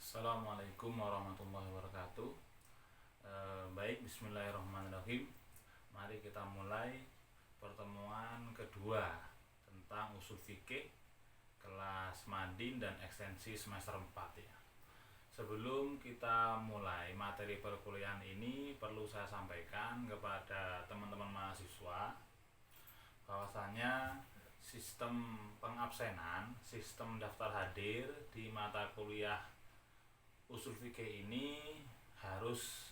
Assalamualaikum warahmatullahi wabarakatuh. Baik, bismillahirrahmanirrahim. Mari kita mulai pertemuan kedua tentang usul fikih kelas Madin dan ekstensi semester 4 ya. Sebelum kita mulai materi perkuliahan ini, perlu saya sampaikan kepada teman-teman mahasiswa bahwasanya sistem pengabsenan, sistem daftar hadir di mata kuliah usul fikih ini harus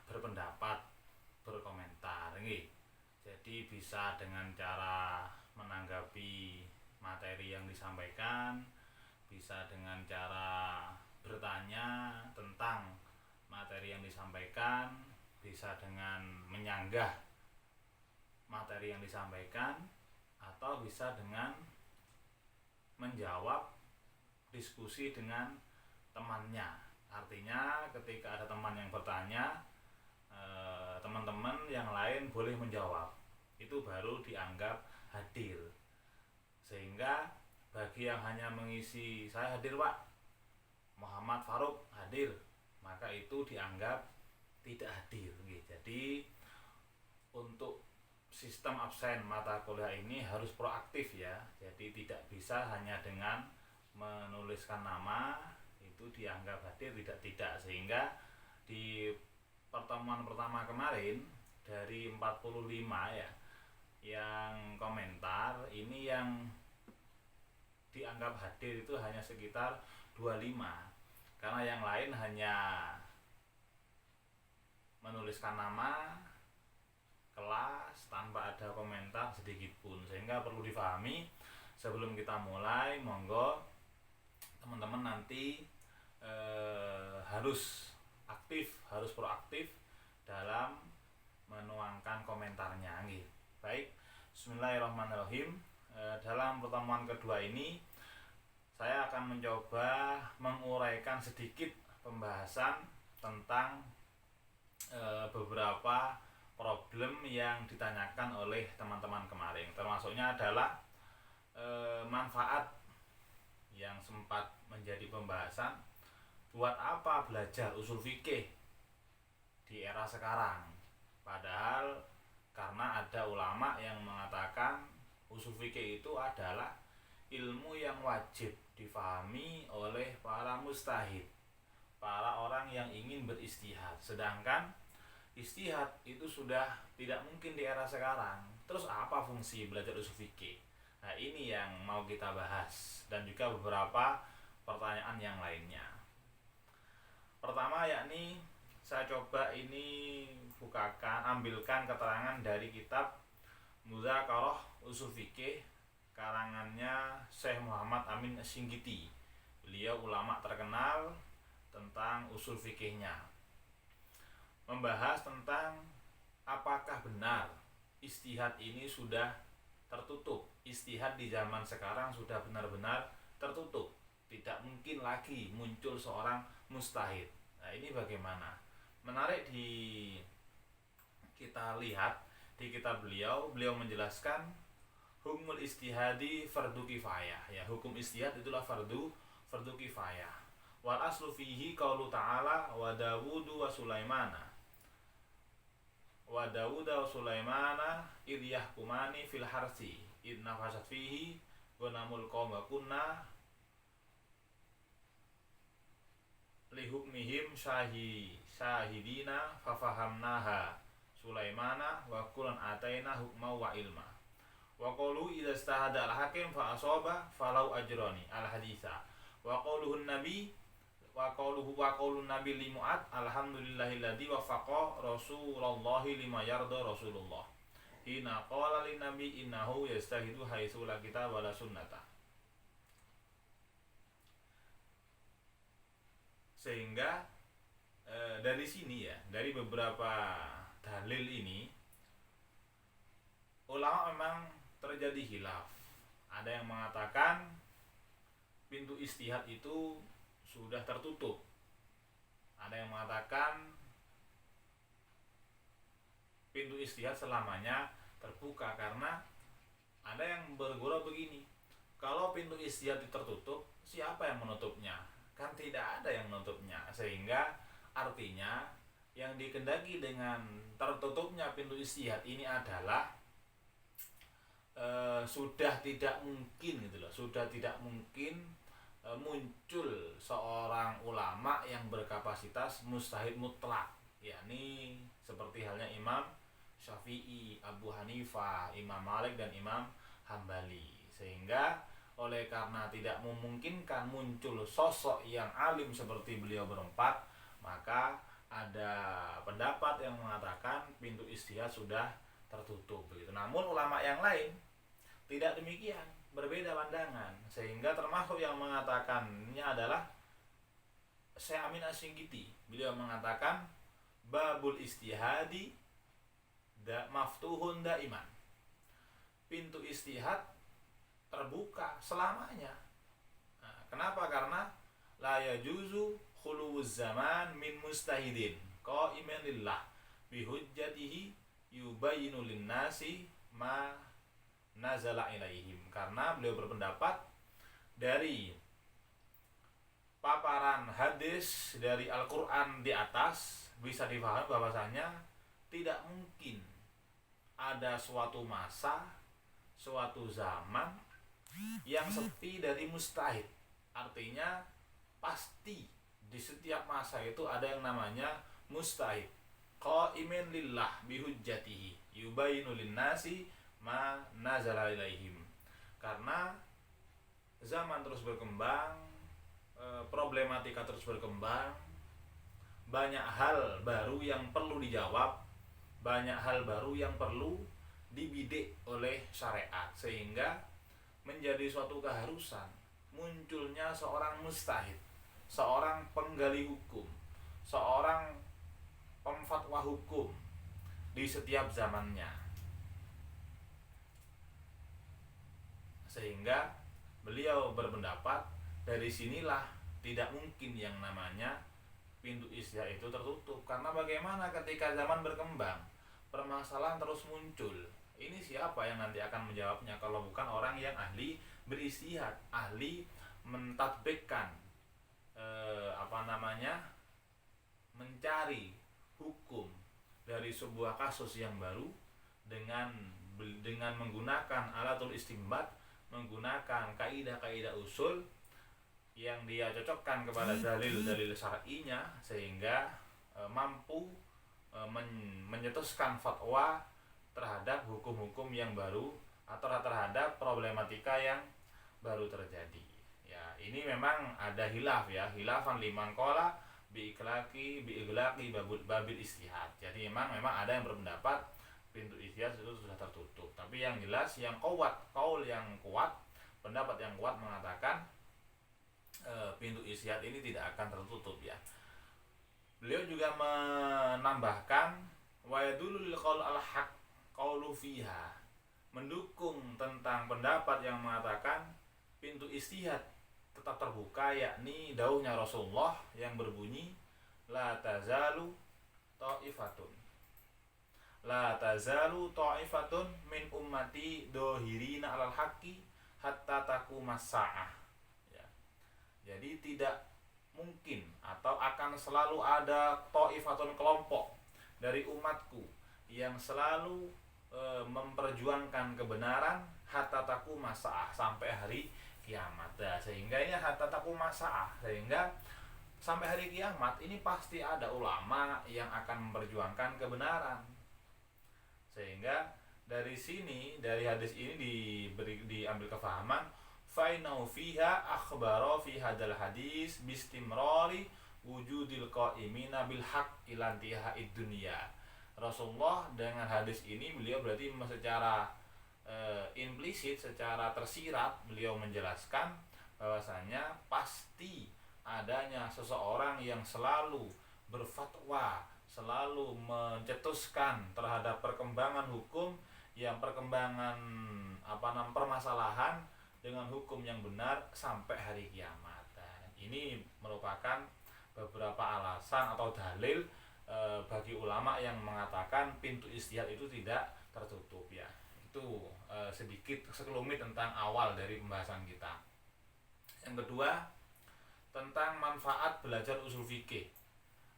berpendapat, berkomentar nggih. Jadi bisa dengan cara menanggapi materi yang disampaikan, bisa dengan cara bertanya tentang materi yang disampaikan, bisa dengan menyanggah materi yang disampaikan, atau bisa dengan menjawab diskusi dengan temannya. Artinya ketika ada teman yang bertanya, teman-teman yang lain boleh menjawab. Itu baru dianggap hadir. Sehingga bagi yang hanya mengisi saya hadir Pak, Muhammad Faruk hadir, maka itu dianggap tidak hadir. Jadi untuk sistem absen mata kuliah ini harus proaktif ya. Jadi tidak bisa hanya dengan menuliskan nama itu dianggap hadir, tidak, sehingga di pertemuan pertama kemarin dari 45 ya yang komentar, ini yang dianggap hadir itu hanya sekitar 25, karena yang lain hanya menuliskan nama, kelas tanpa ada komentar sedikit pun. Sehingga perlu difahami sebelum kita mulai, monggo teman-teman nanti harus aktif, harus proaktif dalam menuangkan komentarnya. Baik, bismillahirrahmanirrahim. Dalam pertemuan kedua ini saya akan mencoba menguraikan sedikit pembahasan tentang beberapa problem yang ditanyakan oleh teman-teman kemarin. Termasuknya adalah manfaat yang sempat menjadi pembahasan, buat apa belajar usul fikih di era sekarang. Padahal karena ada ulama yang mengatakan usul fikih itu adalah ilmu yang wajib difahami oleh para mustahid, para orang yang ingin beristihad. Sedangkan istihad itu sudah tidak mungkin di era sekarang. Terus apa fungsi belajar usul fikih? Nah, ini yang mau kita bahas, dan juga beberapa pertanyaan yang lainnya. Pertama yakni saya coba ini ambilkan keterangan dari kitab Mudzakarah Usul Fikih karangannya Syekh Muhammad Amin Syinqiti. Beliau ulama terkenal tentang usul fikihnya. Membahas tentang apakah benar istihad ini sudah tertutup. Istihad di zaman sekarang sudah benar-benar tertutup. Tidak mungkin lagi muncul seorang mustahid. Nah, ini bagaimana? Menarik kita lihat di kitab beliau menjelaskan hukumul istihadi fardu kifayah. Ya, hukum istihad itulah fardu kifayah. Wal aslu fihi qaulu ta'ala wa Dawudu wa Sulaimana. Wa Dawuda wa Sulaimana idh yahkumani fil harsi idh nafasat fihi ghanamul qaum wa kunna lihukmihim syahidina fafahamnaha Sulaimana wa kulan ataina hukma wa ilma. Wa qalu idza istahada al-hakim fa asaba falau ajrani al-haditsa. Wa qauluhun nabi wa qaulun nabi limu'at alhamdulillahilladzi wafaqa rasulullahi lima yarda rasulullah hina qala lin nabi innahu yastahidu haitsu la kitab wala sunnata. Sehingga dari sini ya, dari beberapa dalil ini ulama memang terjadi khilaf. Ada yang mengatakan pintu istihad itu sudah tertutup. Ada yang mengatakan pintu istihad selamanya terbuka, karena ada yang bergurau begini, kalau pintu istihad tertutup, siapa yang menutupnya? Kan tidak ada yang menutupnya. Sehingga artinya yang dikendaki dengan tertutupnya pintu istihad ini adalah sudah tidak mungkin gitu loh, sudah tidak mungkin muncul seorang ulama yang berkapasitas mustahid mutlak, yakni seperti halnya Imam Syafi'i, Abu Hanifah, Imam Malik dan Imam Hambali. Sehingga oleh karena tidak memungkinkan muncul sosok yang alim seperti beliau berempat, maka ada pendapat yang mengatakan pintu istihad sudah tertutup begitu. Namun ulama yang lain tidak demikian, berbeda pandangan. Sehingga termasuk yang mengatakannya adalah Syekh Amin Asy-Shinqiti. Beliau mengatakan babul istihadi maftuhun daiman. Pintu istihad terbuka selamanya. Nah, kenapa? Karena la yajuzu khuluwuz zaman min mustahidin qa'iman lillah bihujjatihi yubayyinu linnasi ma nazala ilaihim. Karena beliau berpendapat dari paparan hadis dari Al-Quran di atas bisa difahami bahwasanya tidak mungkin ada suatu masa, suatu zaman yang sepi dari mustahid. Artinya pasti di setiap masa itu ada yang namanya mustahid. Qa'imin lillah bihujjatihi yubayinu linnasi ma nazala ilaihim. Karena zaman terus berkembang, problematika terus berkembang, banyak hal baru yang perlu dijawab, banyak hal baru yang perlu dibidik oleh syariat, sehingga menjadi suatu keharusan munculnya seorang mustahid, seorang penggali hukum, seorang pemfatwa hukum di setiap zamannya. Sehingga beliau berpendapat dari sinilah tidak mungkin yang namanya pintu istihad itu tertutup. Karena bagaimana ketika zaman berkembang, permasalahan terus muncul, ini siapa yang nanti akan menjawabnya kalau bukan orang yang ahli beristihad, ahli mentadbikkan mencari hukum dari sebuah kasus yang baru dengan menggunakan alatul istimbat, menggunakan kaidah-kaidah usul yang dia cocokkan kepada dalil-dalil syar'inya, sehingga mampu menyetuskan fatwa terhadap hukum-hukum yang baru atau terhadap problematika yang baru terjadi. Ya, ini memang ada hilaf ya, hilafan liman qala biiklaqi babil istihad. Jadi memang ada yang berpendapat pintu istihad itu sudah tertutup. Tapi yang jelas yang kuat, kaul yang kuat, pendapat yang kuat mengatakan pintu istihad ini tidak akan tertutup ya. Beliau juga menambahkan wa yadulul qaul al-haq qaulu fiha, mendukung tentang pendapat yang mengatakan pintu istihad tetap terbuka, yakni dauhnya Rasulullah yang berbunyi la tazalu ta'ifatun min ummati dohirina alal haqqi hatta taqumas sa'ah ya. Jadi tidak mungkin atau akan selalu ada ta'ifatun, kelompok dari umatku yang selalu memperjuangkan kebenaran hatta taqumas sa'ah, sampai hari kiamat. Nah, sehingga ini hatta taqumas sa'ah, sehingga sampai hari kiamat ini pasti ada ulama yang akan memperjuangkan kebenaran. Sehingga dari sini, dari hadis ini diambil kefahaman fainau fiha akhbaro fi hadal hadis bistimrari wujudil qaimina bil haq ila intihai dunya. Rasulullah dengan hadis ini beliau berarti secara implisit, secara tersirat beliau menjelaskan bahwasanya pasti adanya seseorang yang selalu berfatwa, selalu mencetuskan terhadap perkembangan hukum, yang perkembangan permasalahan dengan hukum yang benar sampai hari kiamat. Dan ini merupakan beberapa alasan atau dalil bagi ulama yang mengatakan pintu istihad itu tidak tertutup ya. Itu sedikit sekelumit tentang awal dari pembahasan kita. Yang kedua, tentang manfaat belajar usul fikih.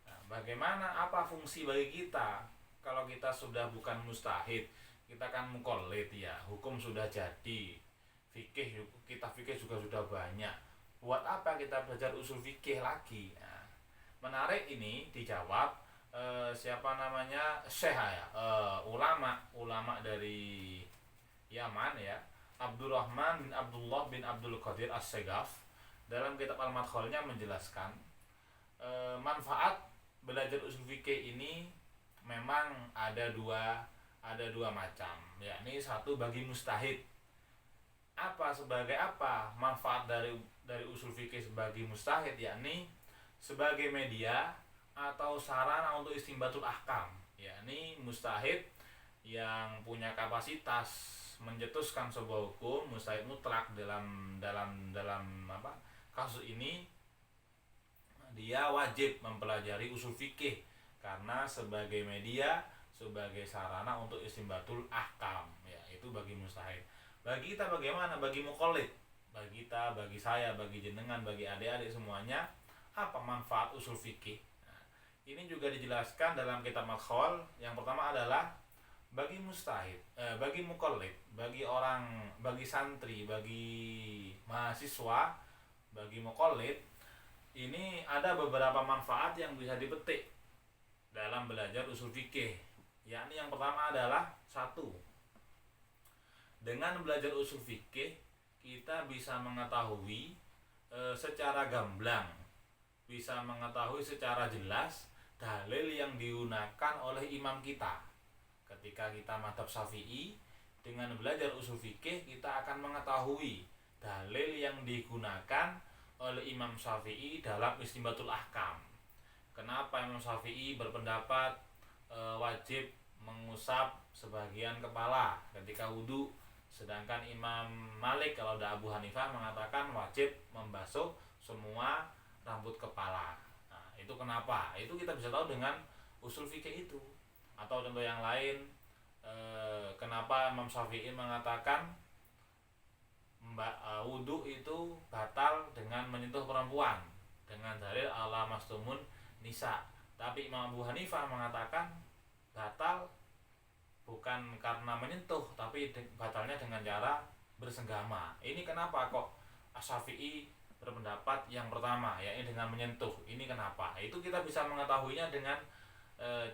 Nah, bagaimana, apa fungsi bagi kita kalau kita sudah bukan mustahid, kita kan mukallid ya, hukum sudah jadi, kitab fikih juga sudah banyak. Buat apa kita belajar usul fikih lagi? Nah, menarik ini dijawab siapa namanya, Syekh ya, ulama dari Yaman ya, Abdurrahman bin Abdullah bin Abdul Qadir As-Segaf, dalam kitab Al-Madkhalnya menjelaskan manfaat belajar usul fikih ini memang ada dua macam, yakni satu bagi mustahid. Sebagai apa manfaat dari usul fikih sebagai mustahid? Yakni sebagai media atau sarana untuk istinbatul ahkam, yakni mustahid yang punya kapasitas mencetuskan sebuah hukum, mustahid mutlak dalam kasus ini, dia wajib mempelajari usul fikih karena sebagai media, sebagai sarana untuk istinbatul ahkam, ya itu bagi mustahid. Bagi kita bagaimana? Bagi mukallid, bagi kita, bagi saya, bagi jenengan, bagi adik-adik semuanya, apa manfaat usul fikih? Nah, ini juga dijelaskan dalam kitab Madkhal. Yang pertama adalah bagi mustahid, bagi mukallid, bagi santri, bagi mahasiswa, bagi mukallid, ini ada beberapa manfaat yang bisa dipetik dalam belajar usul fikih. Yakni yang pertama adalah satu, dengan belajar usul fikih kita bisa mengetahui secara gamblang, bisa mengetahui secara jelas dalil yang digunakan oleh imam kita. Ketika kita mazhab Syafi'i, dengan belajar usul fikih kita akan mengetahui dalil yang digunakan oleh Imam Syafi'i dalam istinbatul ahkam. Kenapa Imam Syafi'i berpendapat wajib mengusap sebagian kepala ketika wudhu, sedangkan Imam Malik kalau ada Abu Hanifah mengatakan wajib membasuh semua rambut kepala. Nah, itu kenapa? Itu kita bisa tahu dengan usul fikih itu. Atau contoh yang lain, kenapa Imam Syafi'i mengatakan wudhu itu batal dengan menyentuh perempuan, dengan dalil ala mastumun nisa. Tapi Imam Abu Hanifah mengatakan batal bukan karena menyentuh, tapi batalnya dengan cara bersenggama. Ini kenapa kok Syafi'i berpendapat yang pertama, yakni dengan menyentuh? Ini kenapa? Itu kita bisa mengetahuinya dengan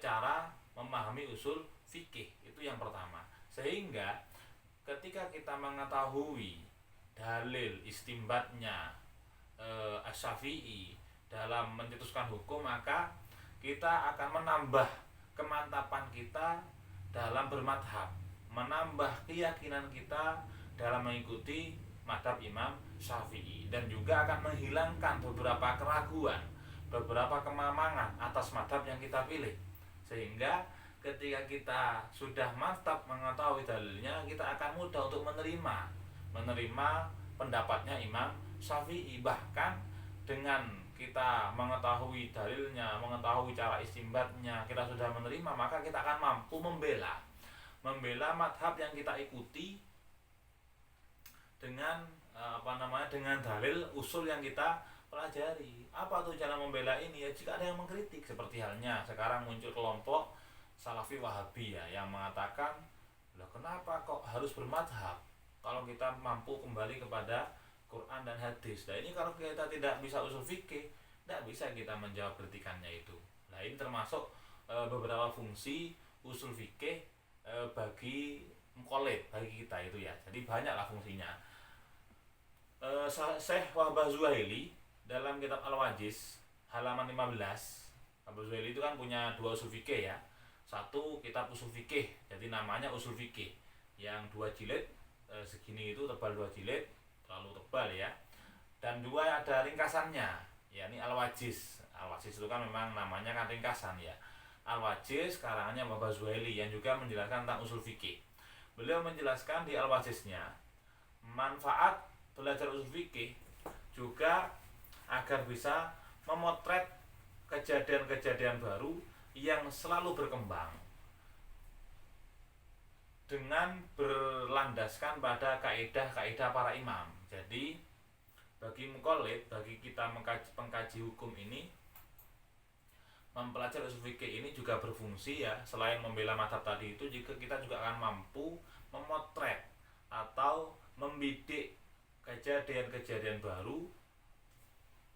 cara memahami usul fikih. Itu yang pertama. Sehingga ketika kita mengetahui dalil istimbatnya Asy-Syafi'i dalam mencetuskan hukum, maka kita akan menambah kemantapan kita dalam bermadhab, menambah keyakinan kita dalam mengikuti madhab Imam Syafi'i, dan juga akan menghilangkan beberapa keraguan, beberapa kemamangan atas madhab yang kita pilih. Sehingga ketika kita sudah mantap mengetahui dalilnya, kita akan mudah untuk menerima pendapatnya Imam Syafi'i. Bahkan dengan kita mengetahui dalilnya, mengetahui cara istimbatnya, kita sudah menerima, maka kita akan mampu membela madhab yang kita ikuti dengan dengan dalil usul yang kita pelajari. Apa tuh cara membela ini? Ya, jika ada yang mengkritik, seperti halnya sekarang muncul kelompok Salafi Wahabi ya, yang mengatakan, "Lah kenapa kok harus bermadhab kalau kita mampu kembali kepada Quran dan hadis?" Nah, ini kalau kita tidak bisa usul fikih, tidak bisa kita menjawab kritikannya itu. Nah, ini termasuk beberapa fungsi usul fikih bagi mukallid, bagi kita itu ya. Jadi banyaklah fungsinya. Syekh Wahbah Zuhaili dalam kitab Al-Wajiz halaman 15, Abu Zuhaili itu kan punya dua usul fikih ya. Satu kitab usul fikih, jadi namanya usul fikih, yang 2 jilid, segini itu tebal 2 jilid, terlalu tebal ya. Dan 2 ada ringkasannya, yakni Al-Wajiz. Al-Wajiz itu kan memang namanya kan ringkasan ya. Al-Wajiz karangannya Wahbah Zuhaili yang juga menjelaskan tentang usul fikih. Beliau menjelaskan di Al-Wajiznya manfaat belajar usul fikih juga agar bisa memotret kejadian-kejadian baru yang selalu berkembang dengan berlandaskan pada kaidah-kaidah para imam. Jadi bagi mukallid, bagi kita pengkaji hukum ini, mempelajari usul fikih ini juga berfungsi ya, selain membela mazhab tadi itu, jika kita juga akan mampu memotret atau membidik kejadian-kejadian baru,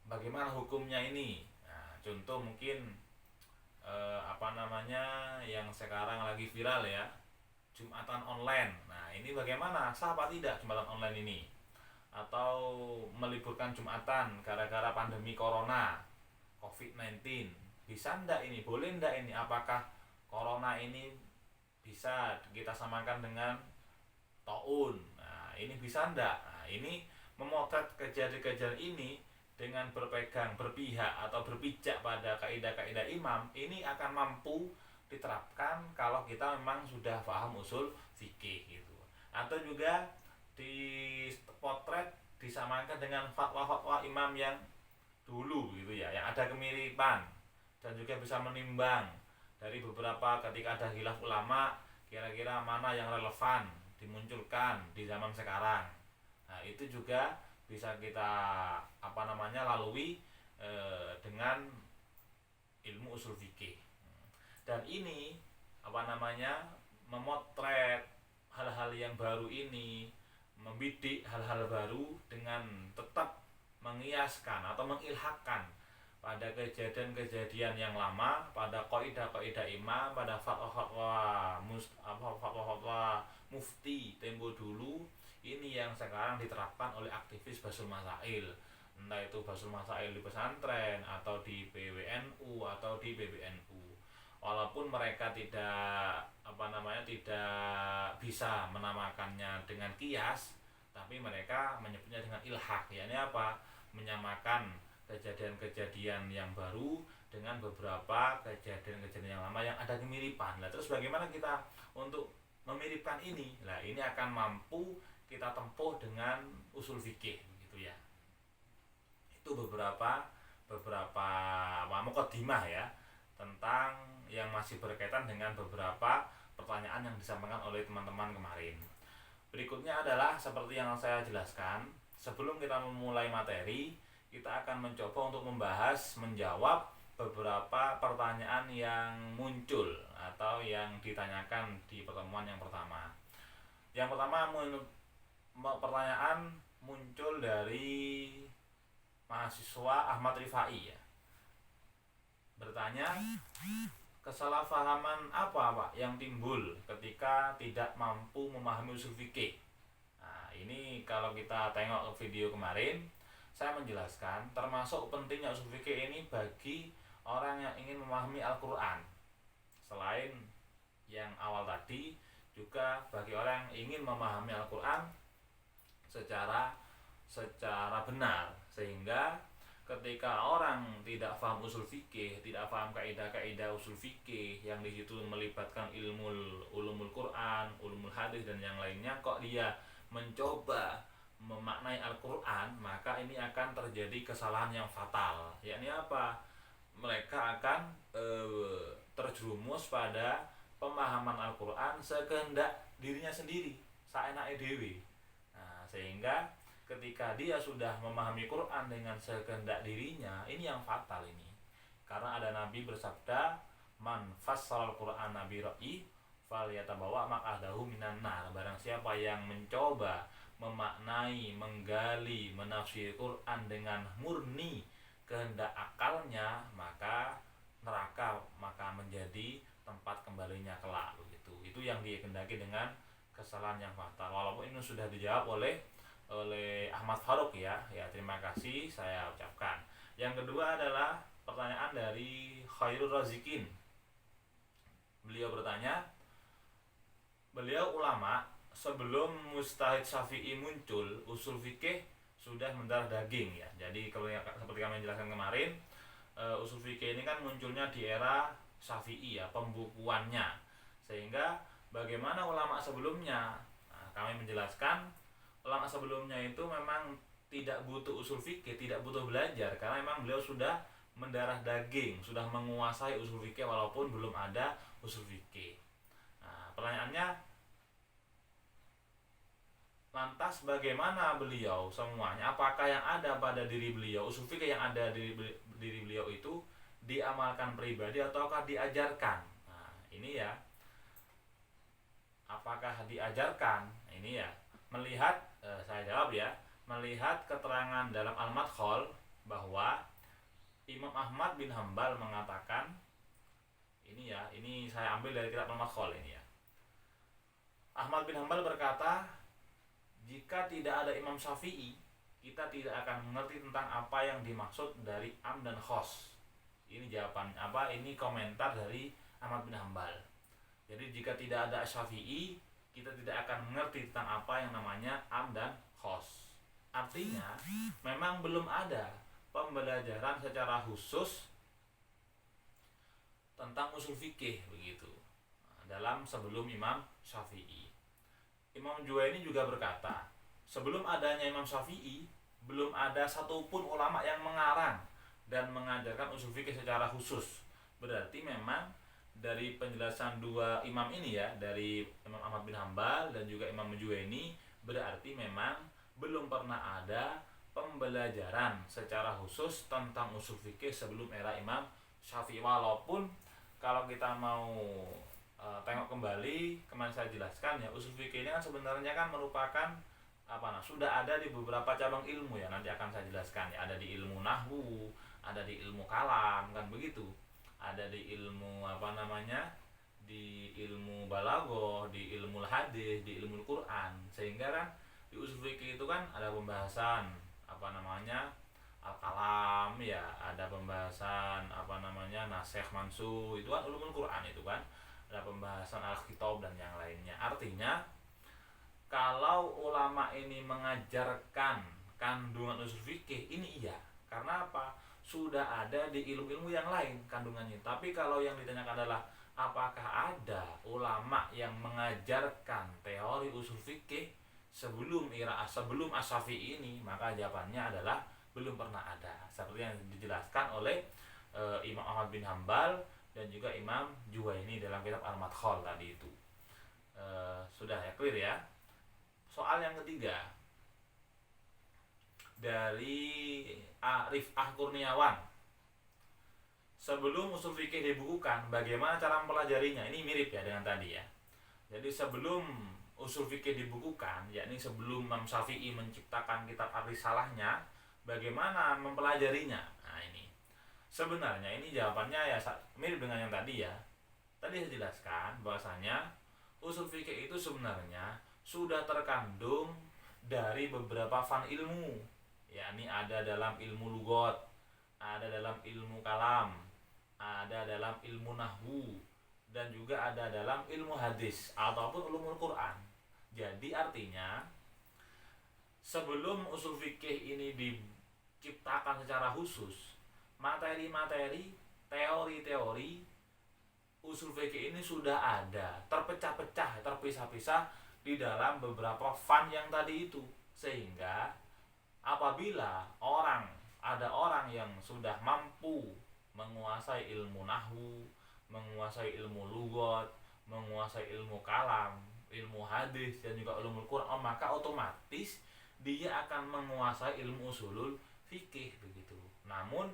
bagaimana hukumnya ini. Nah, contoh mungkin yang sekarang lagi viral ya, Jumatan online. Nah, ini bagaimana, sah apa tidak Jumatan online ini? Atau meliburkan Jumatan gara-gara pandemi corona COVID-19, bisa ndak ini, boleh ndak ini? Apakah corona ini bisa kita samakan dengan taun? Nah, ini bisa ndak? Nah, ini memotret kejadian-kejadian ini dengan berpihak atau berpijak pada kaidah-kaidah imam, ini akan mampu diterapkan kalau kita memang sudah paham usul fikih gitu. Atau juga dipotret disamakan dengan fatwa-fatwa imam yang dulu gitu ya, yang ada kemiripan, dan juga bisa menimbang dari beberapa ketika ada khilaf ulama, kira-kira mana yang relevan dimunculkan di zaman sekarang. Nah, itu juga bisa kita lalui dengan ilmu usul fikih. Dan ini memotret hal-hal yang baru ini, membidik hal-hal baru dengan tetap mengiaskan atau mengilhakkan pada kejadian-kejadian yang lama, pada kaidah-kaidah imam, pada fatwa-fatwa mufti tempo dulu. Ini yang sekarang diterapkan oleh aktivis Basul Masail, entah itu Basul Masail di pesantren atau di PWNU atau di PBNU. Walaupun mereka tidak bisa menamakannya dengan kias, tapi mereka menyebutnya dengan ilhaq, yakni menyamakan kejadian-kejadian yang baru dengan beberapa kejadian-kejadian yang lama yang ada kemiripan. Nah, terus bagaimana kita untuk memiripkan ini? Nah, ini akan mampu kita tempuh dengan usul fikih begitu ya. Itu beberapa mukadimah ya, tentang yang masih berkaitan dengan beberapa pertanyaan yang disampaikan oleh teman-teman kemarin. Berikutnya adalah seperti yang saya jelaskan, sebelum kita memulai materi, kita akan mencoba untuk menjawab beberapa pertanyaan yang muncul atau yang ditanyakan di pertemuan yang pertama. Yang pertama, pertanyaan muncul dari mahasiswa Ahmad Rifai ya. Bertanya, kesalahpahaman apa Pak yang timbul ketika tidak mampu memahami usul fikih? Nah, ini kalau kita tengok video kemarin, saya menjelaskan termasuk pentingnya usul fikih ini bagi orang yang ingin memahami Al-Quran. Selain yang awal tadi, juga bagi orang yang ingin memahami Al-Quran secara benar, sehingga ketika orang tidak paham usul fikih, tidak paham kaidah-kaidah usul fikih yang di situ melibatkan ulumul Quran, ulumul hadis dan yang lainnya, kok dia mencoba memaknai Al-Quran, maka ini akan terjadi kesalahan yang fatal. Yakni mereka akan terjerumus pada pemahaman Al-Quran sekehendak dirinya sendiri, saenake dhewe. Nah, sehingga ketika dia sudah memahami Quran dengan sekehendak dirinya, ini yang fatal ini. Karena ada Nabi bersabda, man fassal Quran nabi ra'i falyatabawa maq'adahu minan nar. Barang siapa yang mencoba memaknai, menggali, menafsir Quran dengan murni kehendak akalnya, maka neraka menjadi tempat kembalinya kelak begitu. Itu yang dikehendaki dengan kesalahan yang fatal. Walaupun ini sudah dijawab oleh Ahmad Farouk ya, terima kasih saya ucapkan. Yang kedua adalah pertanyaan dari Khairul Razikin. Beliau bertanya, beliau ulama, sebelum Mujtahid Syafi'i muncul, usul fikih sudah mendarah daging ya. Jadi seperti kami jelaskan kemarin, usul fikih ini kan munculnya di era Syafi'i ya, pembukuannya. Sehingga bagaimana ulama sebelumnya? Nah, kami menjelaskan ulama sebelumnya itu memang tidak butuh usul fikih, tidak butuh belajar, karena memang beliau sudah mendarah daging, sudah menguasai usul fikih walaupun belum ada usul fikih. Nah, pertanyaannya Lantas bagaimana beliau semuanya? Apakah yang ada pada diri beliau, usul fikih yang ada di diri beliau itu diamalkan pribadi ataukah diajarkan? Nah, ini ya. Apakah diajarkan? Ini ya. Melihat saya jawab ya, melihat keterangan dalam Al-Madkhal bahwa Imam Ahmad bin Hambal mengatakan, ini ya, ini saya ambil dari kitab Al-Madkhal ini ya. Ahmad bin Hambal berkata, jika tidak ada Imam Syafi'i, kita tidak akan mengerti tentang apa yang dimaksud dari am dan khos. Ini jawaban apa? Ini komentar dari Ahmad bin Hambal. Jadi jika tidak ada Syafi'i, kita tidak akan mengerti tentang apa yang namanya am dan khos. Artinya, memang belum ada pembelajaran secara khusus tentang usul fikih begitu dalam sebelum Imam Syafi'i. Imam Juwaini juga berkata, sebelum adanya Imam Syafi'i, belum ada satupun ulama yang mengarang dan mengajarkan usul fikih secara khusus. Berarti memang dari penjelasan dua imam ini ya, dari Imam Ahmad bin Hambal dan juga Imam Juwaini, berarti memang belum pernah ada pembelajaran secara khusus tentang usul fikih sebelum era Imam Syafi'i. Walaupun kalau kita mau tengok kembali kemarin saya jelaskan ya, usul fikih ini kan sebenarnya kan merupakan sudah ada di beberapa cabang ilmu ya, nanti akan saya jelaskan ya. Ada di ilmu nahwu, ada di ilmu kalam kan begitu, ada di ilmu di ilmu balaghah, di ilmu hadis, di ilmu Quran. Sehingga kan di usul fikih itu kan ada pembahasan al-kalam ya, ada pembahasan nasikh mansukh, itu kan ulumul Quran itu kan, ada pembahasan al-khitab dan yang lainnya. Artinya kalau ulama ini mengajarkan kandungan usul fikih ini iya, karena apa? Sudah ada di ilmu-ilmu yang lain kandungannya. Tapi kalau yang ditanyakan adalah apakah ada ulama yang mengajarkan teori usul fikih sebelum As-Syafi'i ini, maka jawabannya adalah belum pernah ada. Seperti yang dijelaskan oleh Imam Ahmad bin Hambal dan juga Imam Juwaini dalam kitab Al-Madkhal tadi itu. Sudah ya, clear ya. Soal yang ketiga dari Rif'ah Kurniawan, sebelum usul fikih dibukukan, bagaimana cara mempelajarinya? Ini mirip ya dengan tadi ya. Jadi sebelum usul fikih dibukukan, yakni sebelum Imam Syafi'i menciptakan kitab Ar-Risalahnya, bagaimana mempelajarinya? Nah ini sebenarnya ini jawabannya ya mirip dengan yang tadi ya. Tadi saya jelaskan bahwasanya usul fikih itu sebenarnya sudah terkandung dari beberapa fan ilmu, yakni ada dalam ilmu lughat, ada dalam ilmu kalam, ada dalam ilmu nahwu, dan juga ada dalam ilmu hadis ataupun ulumul Quran. Jadi artinya sebelum usul fikih ini diciptakan secara khusus, materi-materi, teori-teori usul fikih ini sudah ada, terpecah-pecah, terpisah-pisah di dalam beberapa fan yang tadi itu. Sehingga apabila ada orang yang sudah mampu menguasai ilmu nahwu, menguasai ilmu lughat, menguasai ilmu kalam, ilmu hadis dan juga ulumul Quran, maka otomatis dia akan menguasai ilmu usulul fikih begitu. Namun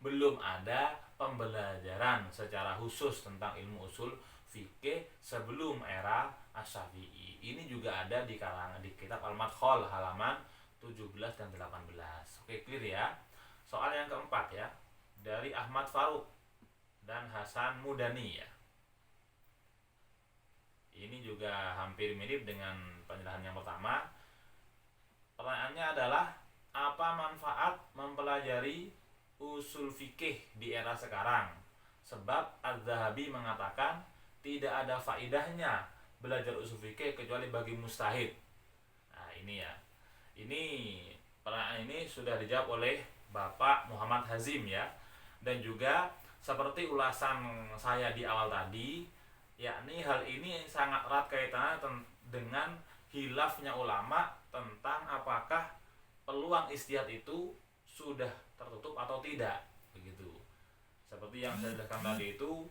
belum ada pembelajaran secara khusus tentang ilmu usul fikih sebelum era Asy-Syafi'i. Ini juga ada di kitab Al-Madkhal halaman 17 dan 18. Oke, clear ya. Soal yang keempat ya, dari Ahmad Farouk dan Hasan Mudani ya. Ini juga hampir mirip dengan penjelasan yang pertama. Pertanyaannya adalah, apa manfaat mempelajari usul fikih di era sekarang? Sebab Az-Zahabi mengatakan tidak ada faidahnya belajar usul fikih kecuali bagi mustahid. Nah ini ya, ini pertanyaan ini sudah dijawab oleh Bapak Muhammad Hazim ya. Dan juga seperti ulasan saya di awal tadi, yakni hal ini sangat erat kaitannya dengan khilafnya ulama tentang apakah peluang ijtihad itu sudah tertutup atau tidak begitu. Seperti yang saya jelaskan tadi itu,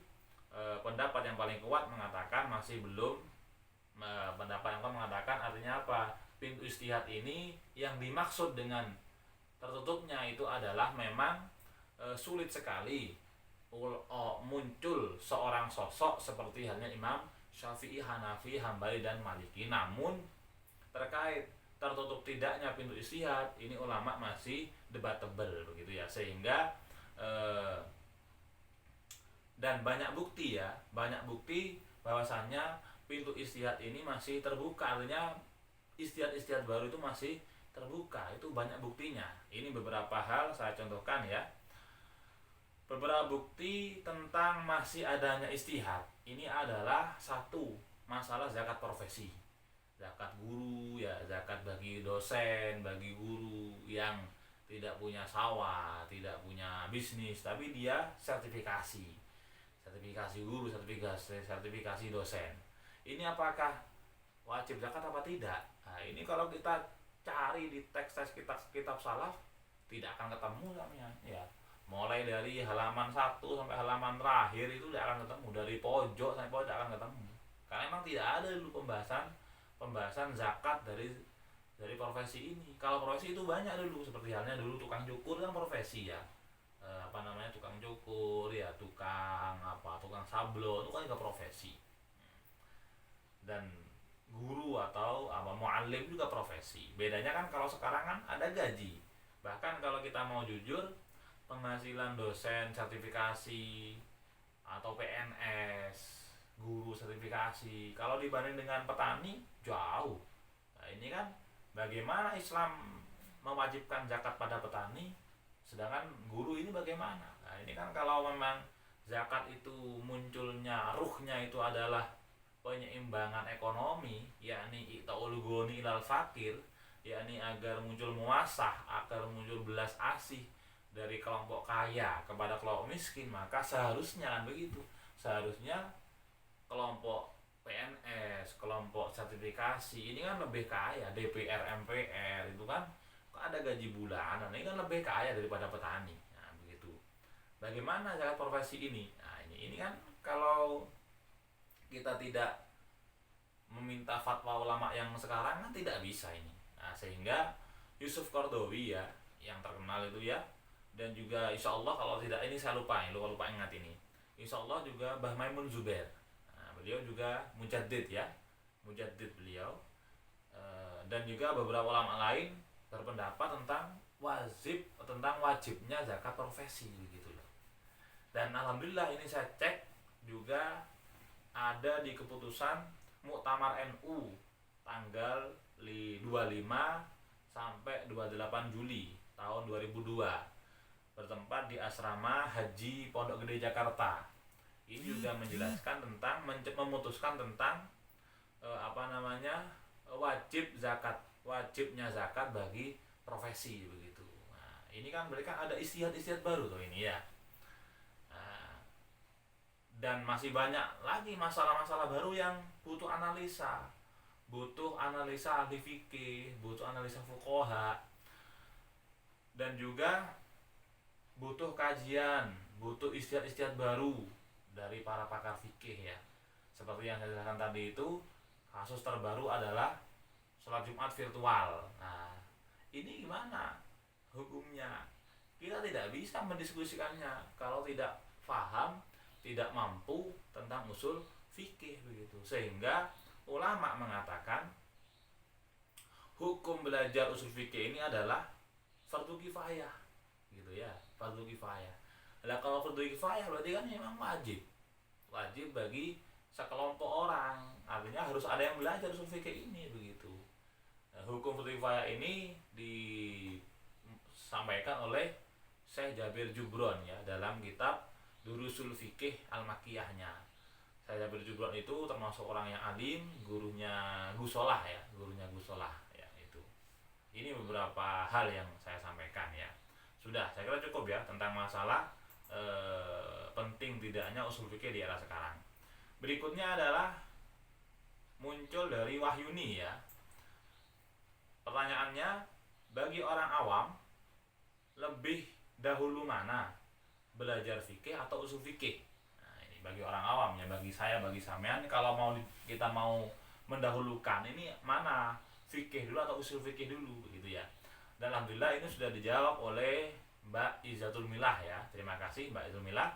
pendapat yang paling kuat mengatakan masih belum pendapat yang mengatakan artinya apa? Pintu istihad ini yang dimaksud dengan tertutupnya itu adalah memang sulit sekali muncul seorang sosok seperti halnya Imam Syafi'i, Hanafi, Hambali dan Maliki. Namun terkait tertutup tidaknya pintu istihad ini ulama masih debatable begitu ya, sehingga dan banyak bukti bahwasannya pintu istihad ini masih terbuka, artinya istihad baru itu masih terbuka, itu banyak buktinya. Ini beberapa hal saya contohkan ya. Beberapa bukti tentang masih adanya istihad ini adalah satu, masalah zakat profesi, zakat guru ya, zakat bagi dosen, bagi guru yang tidak punya sawah, tidak punya bisnis, tapi dia sertifikasi guru, sertifikasi dosen. Ini apakah wajib zakat apa tidak? Nah, ini kalau kita cari di teks-teks kitab salaf tidak akan ketemu namanya ya. Mulai dari halaman 1 sampai halaman terakhir itu tidak akan ketemu, dari pojok sampai pojok tidak akan ketemu. Karena memang tidak ada dulu pembahasan zakat dari profesi ini. Kalau profesi itu banyak dulu, seperti halnya dulu tukang cukur kan profesi ya. Tukang cukur ya, tukang sablon itu kan juga profesi. Dan guru atau muallim juga profesi. Bedanya kan kalau sekarang kan ada gaji. Bahkan kalau kita mau jujur, penghasilan dosen sertifikasi atau PNS, guru sertifikasi, kalau dibanding dengan petani jauh. Nah, ini kan bagaimana Islam mewajibkan zakat pada petani, sedangkan guru ini bagaimana? Nah, ini kan kalau memang zakat itu munculnya ruhnya itu adalah penyeimbangan ekonomi, yakni i'taul ghani ilal fakir, yakni agar muncul muasah, agar muncul belas asih dari kelompok kaya kepada kelompok miskin, maka seharusnya kan begitu. Seharusnya kelompok PNS, kelompok sertifikasi ini kan lebih kaya, DPR, MPR itu kan ada gaji bulanan, ini kan lebih kaya daripada petani. Nah, begitu. Bagaimana zakat profesi ini? Nah, ini kan kalau kita tidak meminta fatwa ulama yang sekarang kan tidak bisa ini. Nah, sehingga Yusuf Qaradawi ya, yang terkenal itu ya, dan juga insya Allah kalau tidak ini saya lupa ingat ini. Insya Allah juga Mbah Maimun Zubair. Nah, beliau juga mujaddid ya, beliau. Dan juga beberapa ulama lain berpendapat tentang wajibnya zakat profesi begitu loh. Dan alhamdulillah ini saya cek juga ada di keputusan Muktamar NU tanggal 25 sampai 28 Juli tahun 2002 bertempat di Asrama Haji Pondok Gede Jakarta. Ini juga menjelaskan tentang memutuskan tentang wajibnya zakat bagi profesi begitu. Nah, ini kan mereka ada istihad baru tuh ini ya. Dan masih banyak lagi masalah-masalah baru yang butuh analisa ahli fikih, butuh analisa fuqaha, dan juga butuh kajian, butuh istihad baru dari para pakar fikih ya. Seperti yang saya jelaskan tadi itu, kasus terbaru adalah sholat Jumat virtual. Nah, ini gimana hukumnya? Kita tidak bisa mendiskusikannya kalau tidak paham, tidak mampu tentang usul fikih begitu. Sehingga ulama mengatakan hukum belajar usul fikih ini adalah fardu kifayah gitu ya, fardu kifayah. Lah kalau fardu kifayah berarti kan memang wajib bagi sekelompok orang, artinya harus ada yang belajar usul fikih ini begitu. Nah, hukum fardu kifayah ini disampaikan oleh Syekh Jabir Jubron ya dalam kitab Durusul Fikih Al-Makiyahnya. Syekh Jabir Jubron itu termasuk orang yang alim, gurunya Gusolah ya itu. Ini beberapa hal yang saya sampaikan ya. Sudah, saya kira cukup ya tentang masalah penting tidaknya usul fikih di era sekarang. Berikutnya adalah muncul dari Wahyuni ya. Pertanyaannya, bagi orang awam lebih dahulu mana? Belajar fikih atau usul fikih? Nah, ini bagi orang awam ya, bagi saya, bagi sampean, kalau kita mau mendahulukan ini mana, fikih dulu atau usul fikih dulu, begitu ya. Dan alhamdulillah ini sudah dijawab oleh Mbak Izzatul Milah ya. Terima kasih Mbak Izzatul Milah.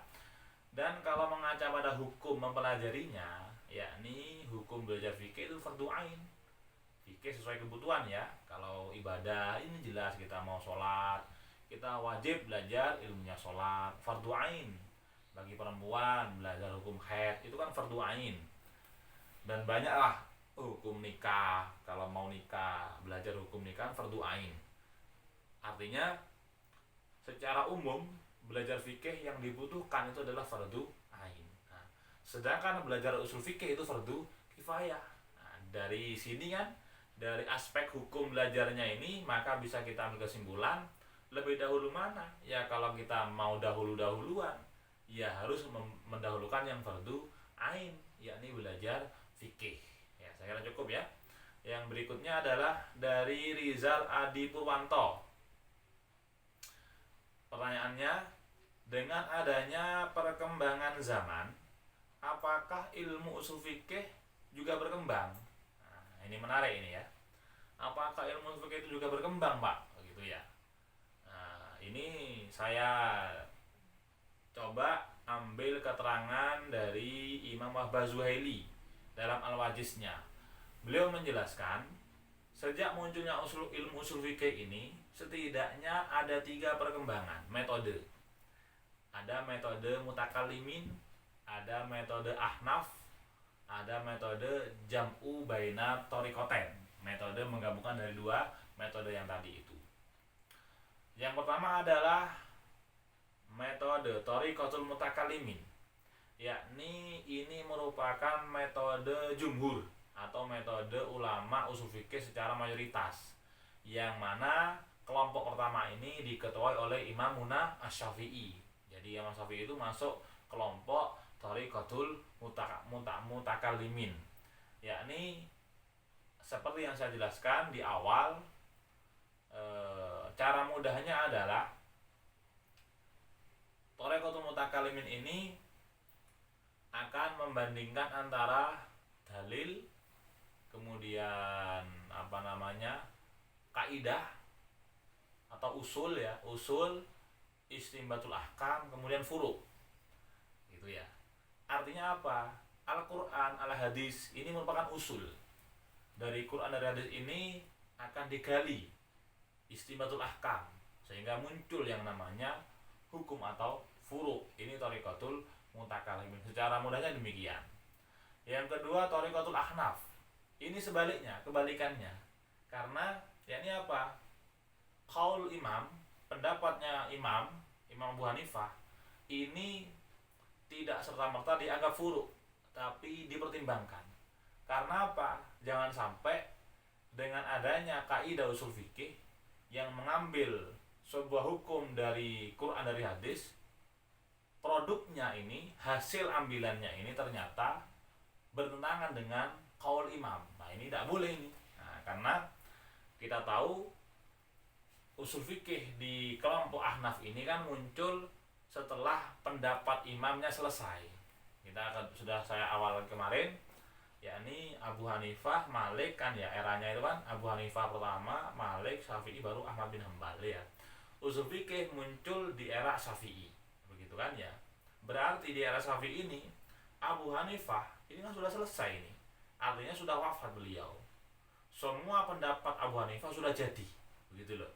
Dan kalau mengaca pada hukum mempelajarinya, yakni hukum belajar fikih itu fardu ain. Fikih sesuai kebutuhan ya. Kalau ibadah ini jelas kita mau sholat, kita wajib belajar ilmunya sholat, fardu ain. Bagi perempuan belajar hukum haid itu kan fardu ain. Dan banyaklah hukum nikah, kalau mau nikah belajar hukum nikah fardu ain. Artinya secara umum belajar fikih yang dibutuhkan itu adalah fardu ain. Nah, sedangkan belajar usul fikih itu fardu kifayah. Nah, dari sini kan, dari aspek hukum belajarnya ini, maka bisa kita ambil kesimpulan lebih dahulu mana? Ya kalau kita mau dahuluan, ya harus mendahulukan yang fardu ain, yakni belajar fikih. Ya, saya kira cukup ya. Yang berikutnya adalah dari Rizal Adi Purwanto. Pertanyaannya, dengan adanya perkembangan zaman, apakah ilmu usul fikih juga berkembang? Nah, ini menarik ini ya. Apakah ilmu usul fikih itu juga berkembang, Pak? Begitu ya. Nah, ini saya coba ambil keterangan dari Imam Wahbah Zuhaili dalam Al-Wajiznya. Beliau menjelaskan, sejak munculnya ilmu usul fikih ini, setidaknya ada 3 perkembangan metode. Ada metode mutakallimin, ada metode ahnaf, ada metode jam'u baina thoriqatain. Metode menggabungkan dari 2 metode yang tadi itu. Yang pertama adalah metode thoriqatul mutakallimin, yakni ini merupakan metode jumhur atau metode ulama usul fikih secara mayoritas, yang mana kelompok pertama ini diketuai oleh Imam Muna Asy-Syafi'i. Jadi Imam Syafi'i itu masuk kelompok thariqatul mutakallimin, yakni seperti yang saya jelaskan di awal, cara mudahnya adalah thariqatul mutakallimin ini akan membandingkan antara dalil, kemudian kaidah atau usul ya, usul, istinbatul ahkam, kemudian furu'. Gitu ya. Artinya apa? Al-Qur'an, al-hadis ini merupakan usul. Dari Quran dan hadis ini akan digali istinbatul ahkam sehingga muncul yang namanya hukum atau furu'. Ini thariqatul mutakallimin. Secara mudahnya demikian. Yang kedua thariqatul ahnaf. Ini sebaliknya, kebalikannya. Karena yakni apa? Qaul imam, pendapatnya Imam Abu Hanifah ini tidak serta-merta dianggap furu', tapi dipertimbangkan. Karena apa? Jangan sampai dengan adanya kaidah usul fikih yang mengambil sebuah hukum dari Quran dari hadis, produknya ini, hasil ambilannya ini ternyata bertentangan dengan qaul imam. Nah, ini tidak boleh ini. Nah, karena kita tahu usul fikih di kelompok ahnaf ini kan muncul setelah pendapat imamnya selesai. Sudah saya awal kemarin, yakni Abu Hanifah, Malik kan ya, eranya itu kan Abu Hanifah pertama, Malik, Syafi'i, baru Ahmad bin Hambal ya. Usul fikih muncul di era Syafi'i, begitu kan ya. Berarti di era Syafi'i ini Abu Hanifah ini kan sudah selesai ini, artinya sudah wafat beliau. Semua pendapat Abu Hanifah sudah jadi, begitu loh.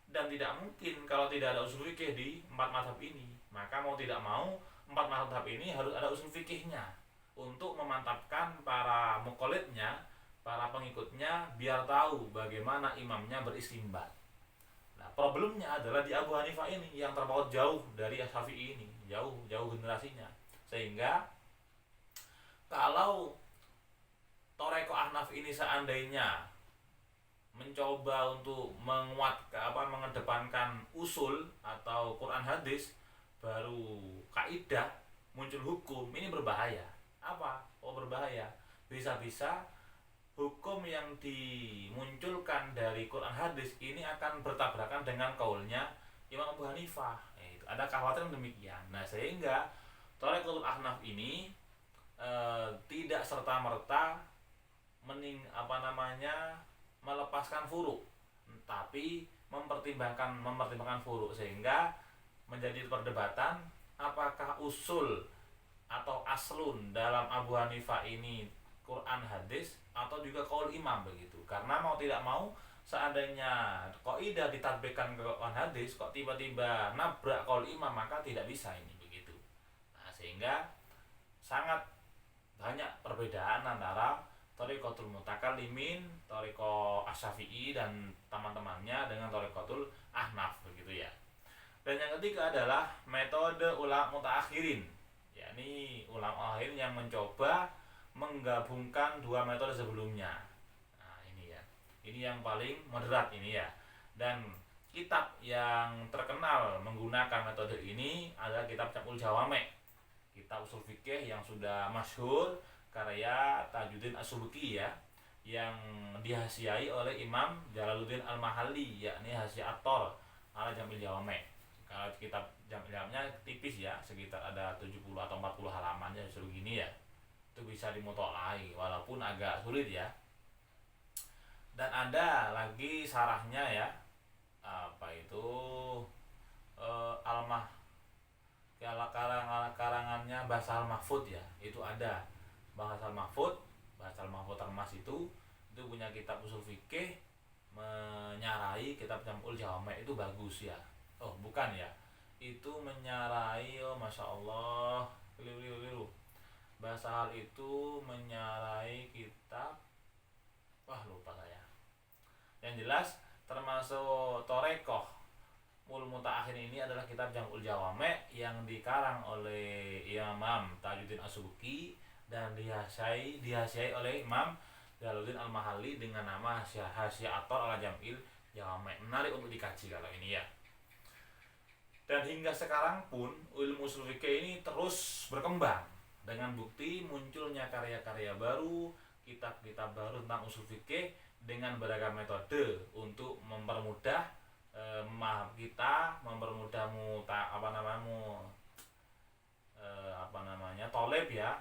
Dan tidak mungkin kalau tidak ada usul fikih di 4 mazhab ini, maka mau tidak mau 4 mazhab ini harus ada usul fikihnya untuk memantapkan para muqallidnya, para pengikutnya, biar tahu bagaimana imamnya beristinbat. Nah, problemnya adalah di Abu Hanifah ini yang terpaut jauh dari Syafi'i ini, jauh generasinya. Sehingga kalau Thariqah Ahnaf ini seandainya mencoba untuk mengedepankan usul atau Quran hadis, baru kaidah, muncul hukum, ini berbahaya. Apa? Oh, berbahaya. Bisa-bisa hukum yang dimunculkan dari Quran hadis ini akan bertabrakan dengan kaulnya Imam Abu Hanifah. Ada kekhawatiran demikian. Nah, sehingga Thariqatul Ahnaf ini tidak serta-merta melepaskan furuk, tapi mempertimbangkan furuk, sehingga menjadi perdebatan apakah usul atau aslun dalam Abu Hanifah ini Quran hadis atau juga qaul imam begitu. Karena mau tidak mau, seandainya kaidah ditatbikkan ke Quran hadis kok tiba-tiba nabrak qaul imam, maka tidak bisa ini begitu. Nah, sehingga sangat banyak perbedaan antara Thariqatul Mutakallimin, Thariqah Asy-Syafi'i dan teman-temannya dengan Thariqatul Ahnaf begitu ya. Dan yang ketiga adalah metode ulama mutaakhirin, yakni ulama akhir yang mencoba menggabungkan dua metode sebelumnya. Nah, ini ya. Ini yang paling moderat ini ya. Dan kitab yang terkenal menggunakan metode ini adalah kitab Jam'ul Jawami', kitab usul fikih yang sudah masyhur karya Tajuddin As-Subki ya, yang dihasiai oleh Imam Jalaluddin Al-Mahalli, yakni Hasyiat At-Tor ala Jam'il Jawami'. Kalau kitab Jam'il Jawami' tipis ya, sekitar ada 70 atau 40 halamannya sebegini ya. Itu bisa dimutolai walaupun agak sulit ya. Dan ada lagi sarahnya ya, apa itu Almah karangannya Bahasa Al-Mahfud ya, itu ada Bahasa Al-Mahfud Al-Mas itu punya kitab usul fikih, menyarai kitab Jam'ul Jawami' itu bagus ya. Oh bukan ya, itu menyarai, oh masya Allah, keliru. Bahasa Hal itu menyarai kitab, wah lupa saya. Yang jelas termasuk Thariqah Ul Mutaakhir ini adalah kitab Jam'ul Jawami' yang dikarang oleh Imam Tajuddin As-Subki dan dihasiai oleh Imam Jalaluddin Al-Mahalli dengan nama Hasyiat At-Tor ala Jam'il Jawami'. Menarik untuk dikaji kalau ini ya. Dan hingga sekarang pun ilmu usul fikih ini terus berkembang dengan bukti munculnya karya-karya baru, kitab-kitab baru tentang usul fikih dengan beragam metode untuk mempermudah toleb ya,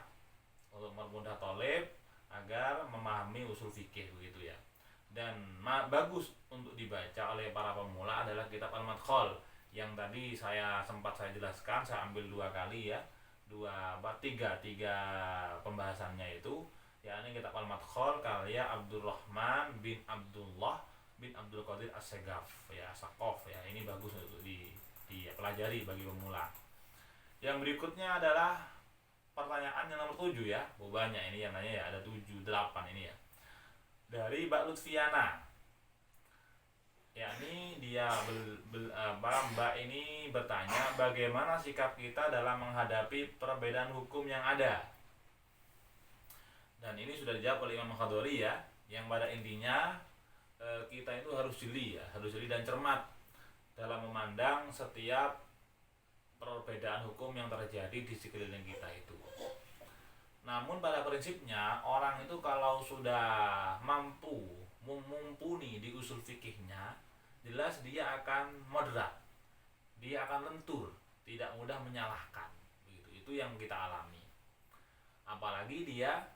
untuk mempermudah toleb agar memahami usul fikih begitu ya. Dan bagus untuk dibaca oleh para pemula adalah kitab Al-Madkhal yang tadi saya jelaskan, saya ambil tiga pembahasannya itu, yakni kitab Al-Madkhal karya Abdurrahman bin Abdullah bin Abdul Qadir As-Segaf ya, Sakof ya. Ini bagus untuk dipelajari bagi pemula. Yang berikutnya adalah pertanyaan yang nomor 7 ya. Banyak ini yang nanya ya, ada 7-8 ini ya. Dari Mbak Lutfiana. Yakni dia Mbak ini bertanya bagaimana sikap kita dalam menghadapi perbedaan hukum yang ada. Dan ini sudah dijawab oleh Imam Khadori ya, yang pada intinya kita itu harus jeli dan cermat dalam memandang setiap perbedaan hukum yang terjadi di sekeliling kita itu. Namun pada prinsipnya orang itu kalau sudah mumpuni di usul fikihnya, jelas dia akan moderat, dia akan lentur, tidak mudah menyalahkan. Itu yang kita alami. Apalagi dia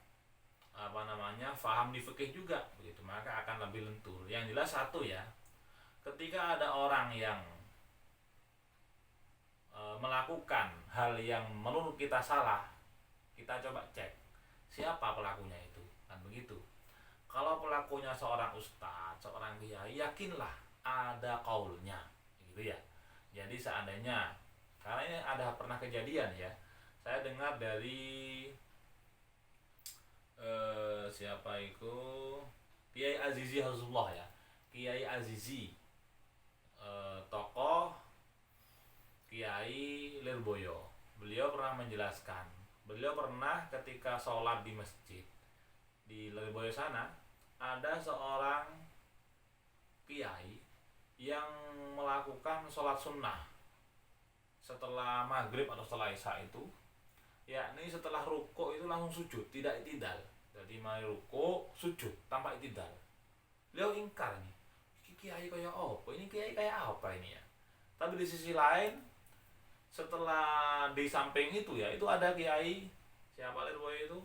faham di fikih juga begitu, maka akan lebih lentur. Yang jelas satu ya, ketika ada orang yang melakukan hal yang menurut kita salah, kita coba cek siapa pelakunya itu, kan begitu. Kalau pelakunya seorang ustadz, seorang kiai, yakinlah ada kaulnya gitu ya. Jadi seandainya, karena ini pernah kejadian ya, saya dengar dari siapa itu, Kiai Azizi Hazullah ya, Kiai Azizi, tokoh Kiai Lirboyo. Beliau pernah menjelaskan, beliau pernah ketika sholat di masjid di Lirboyo sana, ada seorang kiai yang melakukan sholat sunnah setelah maghrib atau setelah isya itu, yakni setelah rukuk itu langsung sujud, tidak i'tidal. Jadi mari rukuk sujud tanpa i'tidal. Beliau ingkar nih, ini kiai kayak apa? Ini kiai kayak apa ini ya? Tapi di sisi lain, setelah di samping itu ya, itu ada kiai siapa Lirboyo itu,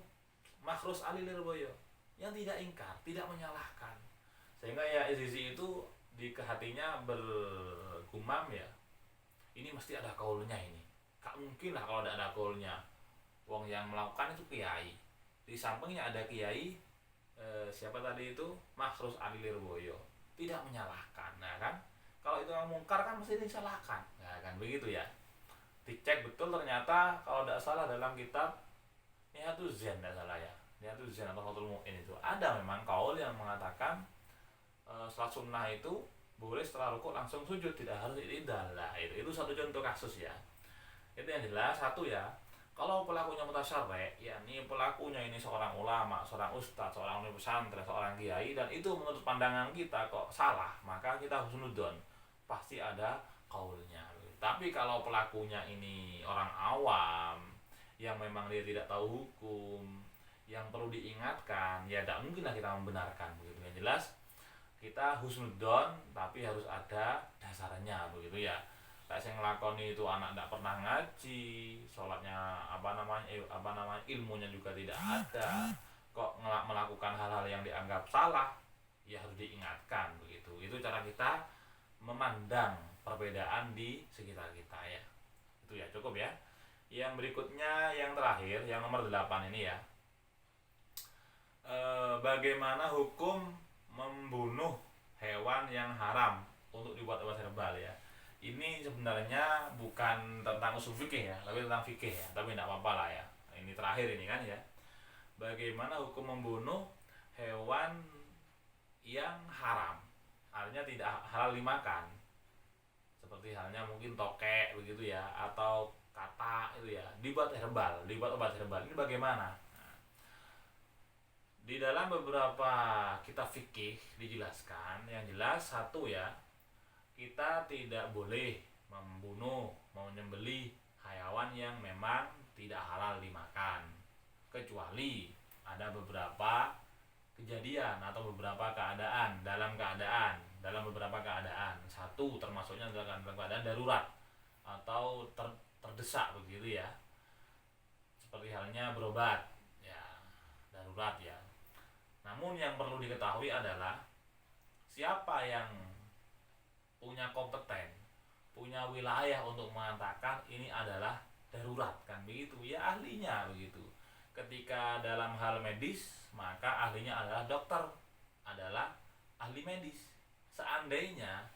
Makhrus Ali Lirboyo. yang tidak ingkar, tidak menyalahkan. Sehingga ya Izizi itu di hatinya bergumam ya, ini mesti ada kaulnya ini. Gak mungkin lah kalau tidak ada kaulnya. Wong yang melakukan itu kiai. Di sampingnya ada kiai siapa tadi itu Makhrus Ali Lirboyo, tidak menyalahkan. Nah kan, kalau itu yang mungkar kan mesti disalahkan. Nah kan begitu ya. Dicek betul ternyata kalau tidak salah dalam kitab Nihatul Zen, tidak salah ya, Nihatul Zen atau Fathul Mu'in itu ada memang kaul yang mengatakan sholat sunnah itu boleh setelah rukuk langsung sujud, tidak harus i'tidal. Lah itu satu contoh kasus ya. Itu yang jelas satu ya. Kalau pelakunya mutasyarri, yakni pelakunya ini seorang ulama, seorang ustadz, seorang pesantren, seorang kiai, dan itu menurut pandangan kita kok salah, maka kita husnudon, pasti ada kaulnya. Tapi kalau pelakunya ini orang awam yang memang dia tidak tahu hukum, yang perlu diingatkan, ya tidak mungkinlah kita membenarkan begitu. Yang jelas kita husnudon, tapi harus ada dasarnya begitu ya. Kayak saya ngelakoni itu anak tidak pernah ngaji, sholatnya apa namanya ilmunya juga tidak ada, kok melakukan hal-hal yang dianggap salah, ya harus diingatkan begitu. Itu cara kita memandang perbedaan di sekitar kita ya. Itu ya cukup ya. Yang berikutnya yang terakhir, yang nomor 8 ini ya. Bagaimana hukum membunuh hewan yang haram untuk dibuat obat herbal ya. Ini sebenarnya bukan tentang usul fikih ya, tapi tentang fikih ya. Tapi tidak apa-apa lah ya. Ini terakhir ini kan ya. Bagaimana hukum membunuh hewan yang haram, artinya tidak halal dimakan. Seperti halnya mungkin tokek begitu ya, atau kata itu ya, dibuat herbal, dibuat obat herbal. Ini bagaimana? Nah, di dalam beberapa kitab fikih dijelaskan, yang jelas satu ya, kita tidak boleh membunuh, menyembelih hewan yang memang tidak halal dimakan, kecuali ada beberapa kejadian atau beberapa keadaan, dalam beberapa keadaan. Satu termasuknya dalam keadaan darurat atau terdesak begitu ya, seperti halnya berobat ya, darurat ya. Namun yang perlu diketahui adalah siapa yang punya kompeten, punya wilayah untuk mengatakan ini adalah darurat kan begitu ya, ahlinya begitu. Ketika dalam hal medis, maka ahlinya adalah dokter, adalah ahli medis. Seandainya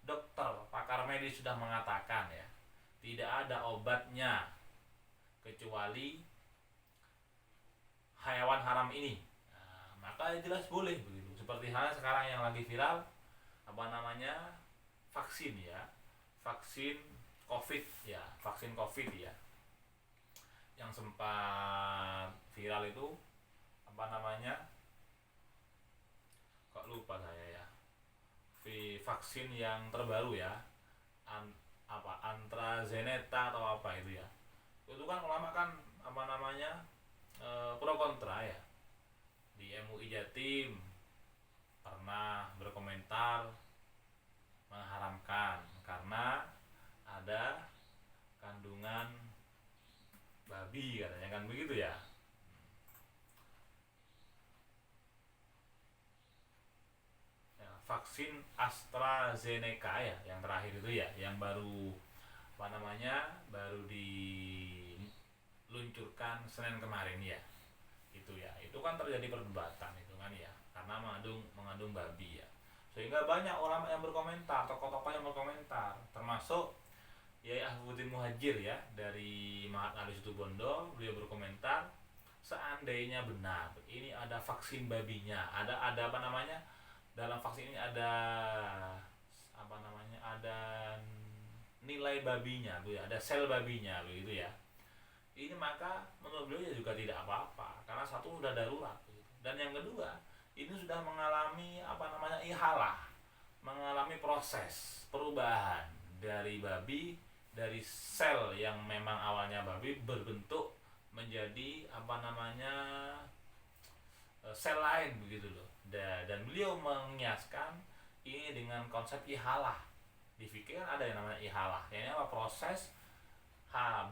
dokter, pakar medis sudah mengatakan ya, tidak ada obatnya kecuali hewan haram ini, nah, maka jelas boleh begitu. Seperti halnya sekarang yang lagi viral vaksin ya, vaksin COVID ya, vaksin COVID ya, yang sempat viral itu kok lupa saya ya, vaksin yang terbaru ya, AstraZeneca atau apa itu ya. Itu kan ulama kan pro kontra ya. Di MUI Jatim pernah berkomentar mengharamkan karena ada kandungan babi katanya kan begitu ya. Vaksin AstraZeneca ya, yang terakhir itu ya, yang baru baru diluncurkan Senin kemarin ya. Itu ya, itu kan terjadi perdebatan itu kan ya, karena mengandung babi ya. Sehingga banyak ulama yang berkomentar, tokoh-tokoh yang berkomentar, termasuk Yai Ahfuddin Muhajir ya, dari Mahat Ali Situbondo. Beliau berkomentar, seandainya benar ini ada vaksin babinya, ada dalam vaksin ini ada ada nilai babinya, ada sel babinya begitu ya. Ini maka menurut beliau juga tidak apa-apa, karena satu sudah darurat begitu. Dan yang kedua, ini sudah mengalami ihalah, mengalami proses perubahan dari babi, dari sel yang memang awalnya babi berbentuk menjadi sel lain begitu loh. Dan beliau mengiaskan ini dengan konsep ihalah. Di fikih kan ada yang namanya ihalah, ini proses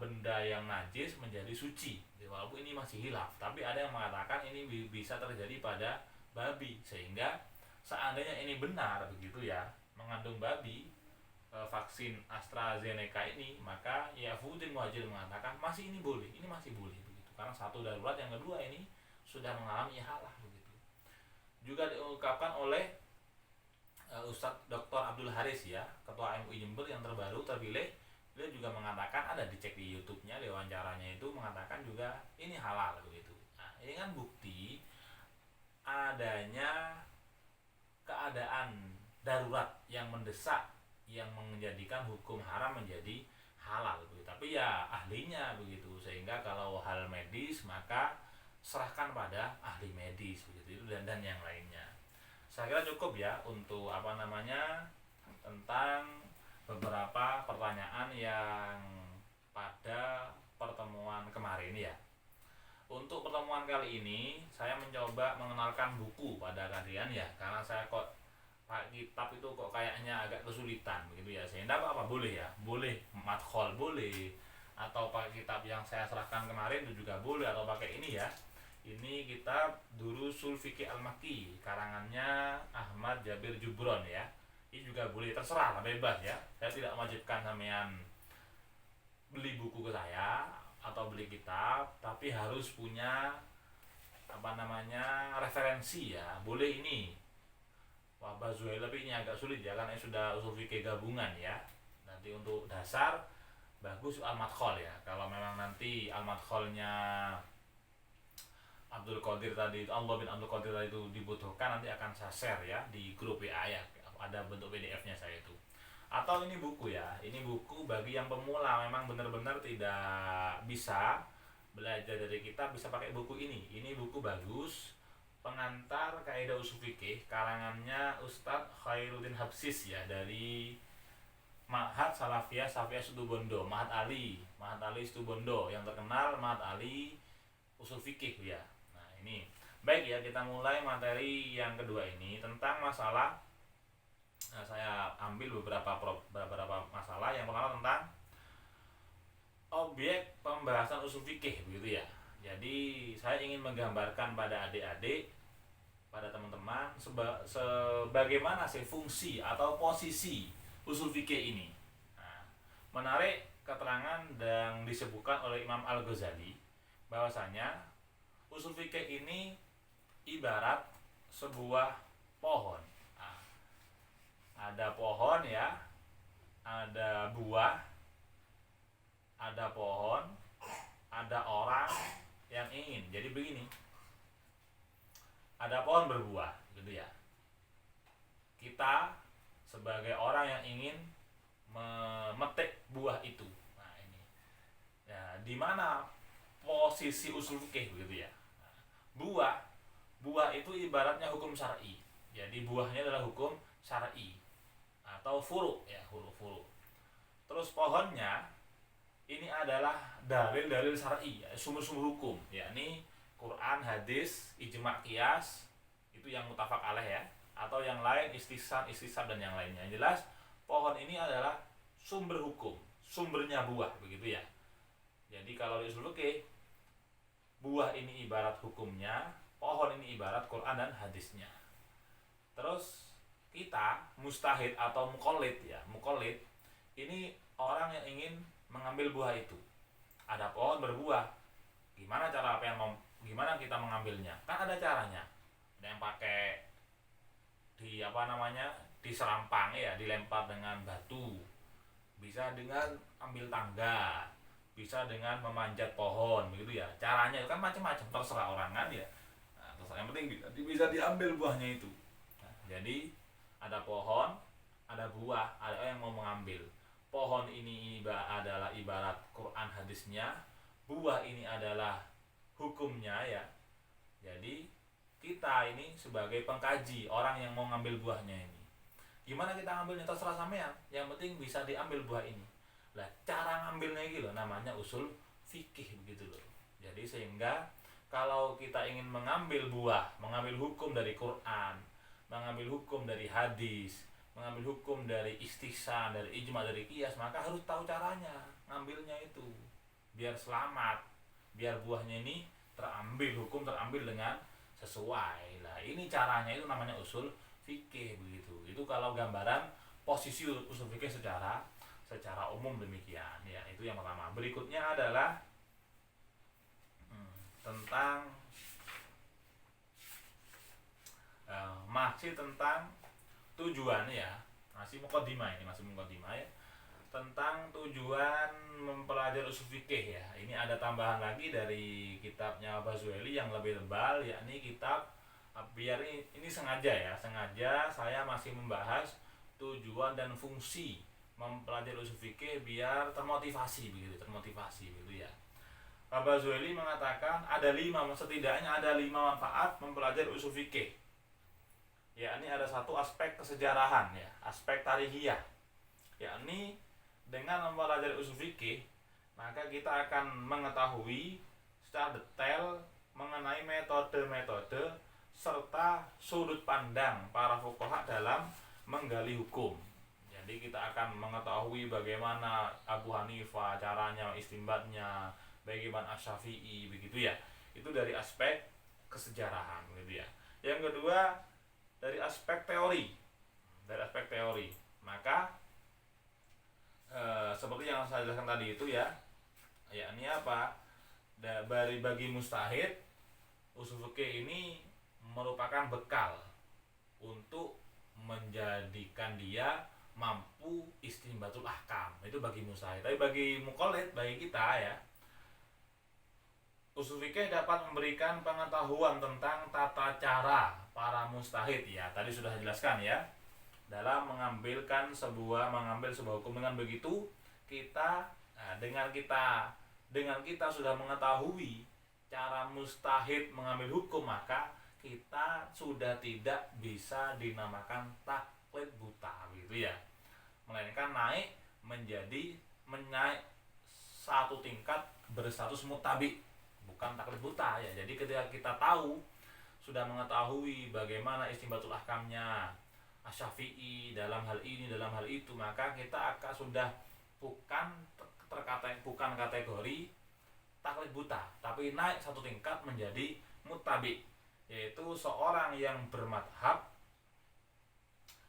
benda yang najis menjadi suci. Walaupun ini masih khilaf, tapi ada yang mengatakan ini bisa terjadi pada babi, sehingga seandainya ini benar begitu ya, mengandung babi, vaksin AstraZeneca ini, maka Yafuddin Muhajir mengatakan masih masih boleh begitu, karena satu darurat, yang kedua ini sudah mengalami ihalah begitu. Juga diungkapkan oleh Ustadz Dr. Abdul Haris ya, Ketua MUI Jember yang terpilih, dia juga mengatakan, ada dicek di YouTube-nya, di wawancaranya itu mengatakan juga ini halal begitu. Nah, ini kan bukti adanya keadaan darurat yang mendesak yang menjadikan hukum haram menjadi halal begitu. Tapi ya ahlinya begitu, sehingga kalau hal medis maka serahkan pada ahli medis begitu, dan yang lainnya. Saya kira cukup ya untuk tentang beberapa pertanyaan yang pada pertemuan kemarin ya. Untuk pertemuan kali ini saya mencoba mengenalkan buku pada kalian ya, karena saya kok kitab itu kok kayaknya agak kesulitan begitu ya. Saya tidak apa-apa, boleh ya, boleh madkhol boleh, atau pakai kitab yang saya serahkan kemarin itu juga boleh, atau pakai ini ya. Ini kitab Durusul Fiqih Al-Makki, karangannya Ahmad Jabir Jubron ya. Ini juga boleh, terserah, bebas ya. Saya tidak mewajibkan sampean beli buku ke saya atau beli kitab, tapi harus punya referensi ya. Boleh ini Wabah Zuhail, tapi ini agak sulit ya, karena ini sudah usul fikih gabungan ya. Nanti untuk dasar bagus al-madkhol ya. Kalau memang nanti al-madkholnya Abdul Qadir tadi, Allah bin Abdul Qadir tadi itu dibutuhkan, nanti akan saya share ya di grup WA ya. Ada bentuk PDF-nya saya itu. Atau ini buku ya. Ini buku bagi yang pemula, memang benar-benar tidak bisa belajar dari kitab, bisa pakai buku ini. Ini buku bagus, pengantar kaidah usul fikih, karangannya Ustadz Khairuddin Habsis ya, dari Ma'had Salafiyah Situbondo, Ma'had Ali Situbondo yang terkenal, Ma'had Ali usul fikih ya. Nah ini baik ya, kita mulai materi yang kedua ini tentang masalah. Nah, saya ambil beberapa masalah. Yang pertama tentang objek pembahasan usul fikih begitu ya. Jadi saya ingin menggambarkan pada adik-adik, pada teman-teman, sebagaimana sih fungsi atau posisi usul fikih ini. Nah, menarik keterangan yang disebutkan oleh Imam Al-Ghazali bahwasanya usul fikih ini ibarat sebuah pohon. Nah, ada pohon ya, ada buah, ada pohon, ada orang yang ingin. Jadi begini, ada pohon berbuah gitu ya. Kita sebagai orang yang ingin memetik buah itu. Nah ini ya, di mana posisi usul fikih begitu ya. Nah, buah itu ibaratnya hukum syar'i. Jadi buahnya adalah hukum syar'i atau furu ya, furu. Terus pohonnya ini adalah dalil-dalil syar'i, ya, sumber-sumber hukum, yakni Quran, hadis, ijma' qiyas, itu yang muttafaq alaih ya, atau yang lain istisab dan yang lainnya. Yang jelas pohon ini adalah sumber hukum, sumbernya buah begitu ya. Jadi kalau di usul fikih, buah ini ibarat hukumnya, pohon ini ibarat Quran dan hadisnya. Terus kita mustahid atau muqallid ya, muqallid ini orang yang ingin mengambil buah itu. Ada pohon berbuah, gimana gimana kita mengambilnya? Kan ada caranya. Ada yang pakai di serampang ya, dilempar dengan batu, bisa dengan ambil tangga, bisa dengan memanjat pohon begitu ya. Caranya itu kan macam-macam, terserah orang kan ya. Nah, terserah, yang penting bisa diambil buahnya itu. Nah, jadi ada pohon, ada buah, ada yang mau mengambil. Pohon ini adalah ibarat Quran hadisnya, buah ini adalah hukumnya ya. Jadi kita ini sebagai pengkaji, orang yang mau ngambil buahnya ini, gimana kita ngambilnya terserah sampean, yang penting bisa diambil buah ini. Lah cara ngambilnya gitu namanya usul fikih begitu loh. Jadi sehingga kalau kita ingin mengambil buah, mengambil hukum dari Quran, mengambil hukum dari hadis, mengambil hukum dari istihsan, dari ijma, dari qiyas, maka harus tahu caranya. ngambilnya itu, biar selamat, biar buahnya ini hukum terambil dengan sesuai. Nah ini caranya, itu namanya usul fikih begitu. Itu kalau gambaran posisi usul fikih secara umum demikian ya. Itu yang pertama. Berikutnya adalah tentang masih tentang tujuan ya, masih mukadimah ya, tentang tujuan mempelajari usul fikih ya. Ini ada tambahan lagi dari kitabnya Bazueli yang lebih tebal, yakni kitab, biar ini sengaja saya masih membahas tujuan dan fungsi mempelajari usul fikih biar termotivasi begitu ya. Pak Bazueli mengatakan setidaknya ada 5 manfaat mempelajari usul fikih. Yakni ada satu aspek kesejarahan ya, aspek tarihiyah. Yakni dengan mempelajari usul fikih, maka kita akan mengetahui secara detail mengenai metode-metode serta sudut pandang para fuqaha dalam menggali hukum. Jadi kita akan mengetahui bagaimana Abu Hanifah caranya istinbatnya, bagaimana Asy-Syafi'i begitu ya. Itu dari aspek kesejarahan gitu ya. Yang kedua dari aspek teori. Maka seperti yang saya jelaskan tadi itu ya, yakni apa? Bagi mustahid, usul fikih ini merupakan bekal untuk menjadikan dia mampu istinbatul ahkam. Itu bagi mustahid. Tapi bagi muqallid, bagi kita ya, usul fikih dapat memberikan pengetahuan tentang tata cara para mustahid ya. Tadi sudah jelaskan ya. Dalam mengambil sebuah hukum, dengan begitu dengan kita sudah mengetahui cara mustahid mengambil hukum, maka kita sudah tidak bisa dinamakan taklid buta gitu ya. Melainkan naik satu tingkat berstatus muttabi, bukan taklid buta ya. Jadi ketika kita sudah mengetahui bagaimana istinbatul ahkamnya Asy-Syafi'i dalam hal ini, dalam hal itu, maka kita sudah bukan kategori taklid buta, tapi naik satu tingkat menjadi muttabi, yaitu seorang yang bermadhab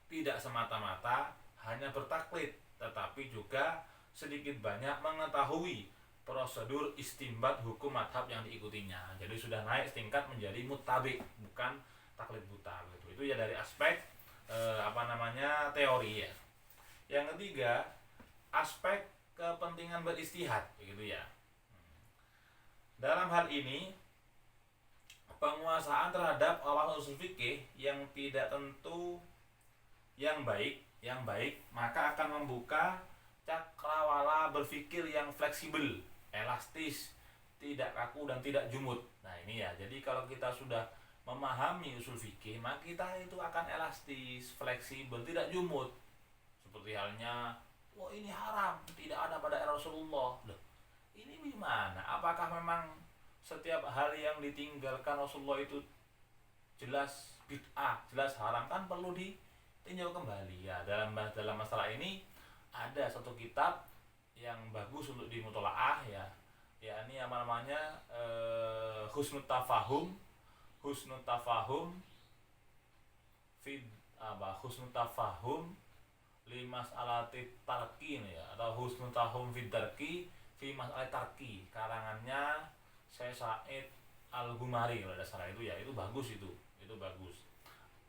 tidak semata-mata hanya bertaklid, tetapi juga sedikit banyak mengetahui prosedur istinbat hukum madhab yang diikutinya. Jadi sudah naik tingkat menjadi muttabi, bukan taklid buta gitu. Itu ya dari aspek teori ya. Yang ketiga, aspek kepentingan beristihad gitu ya. Dalam hal ini, penguasaan terhadap awal usul fikih yang tidak tentu yang baik, maka akan membuka cakrawala berpikir yang fleksibel, elastis, tidak kaku dan tidak jumud. Nah ini ya, jadi kalau kita sudah memahami usul fikih, maka kita itu akan elastis, fleksibel, tidak jumud. Seperti halnya, wah ini haram, tidak ada pada era Rasulullah. Loh, ini gimana? Apakah memang setiap hal yang ditinggalkan Rasulullah itu jelas bid'ah, jelas haram? Kan perlu ditinjau kembali ya. Dalam masalah ini ada satu kitab yang bagus untuk dimutolaah ya. Ini Husnul Tafahum li mas'alati tarki ya, atau Husnul Tafahum fid darki fi mas'alati tarki, karangannya Syekh Said Al-Ghumari kalau ada salah itu ya. Itu bagus, itu bagus,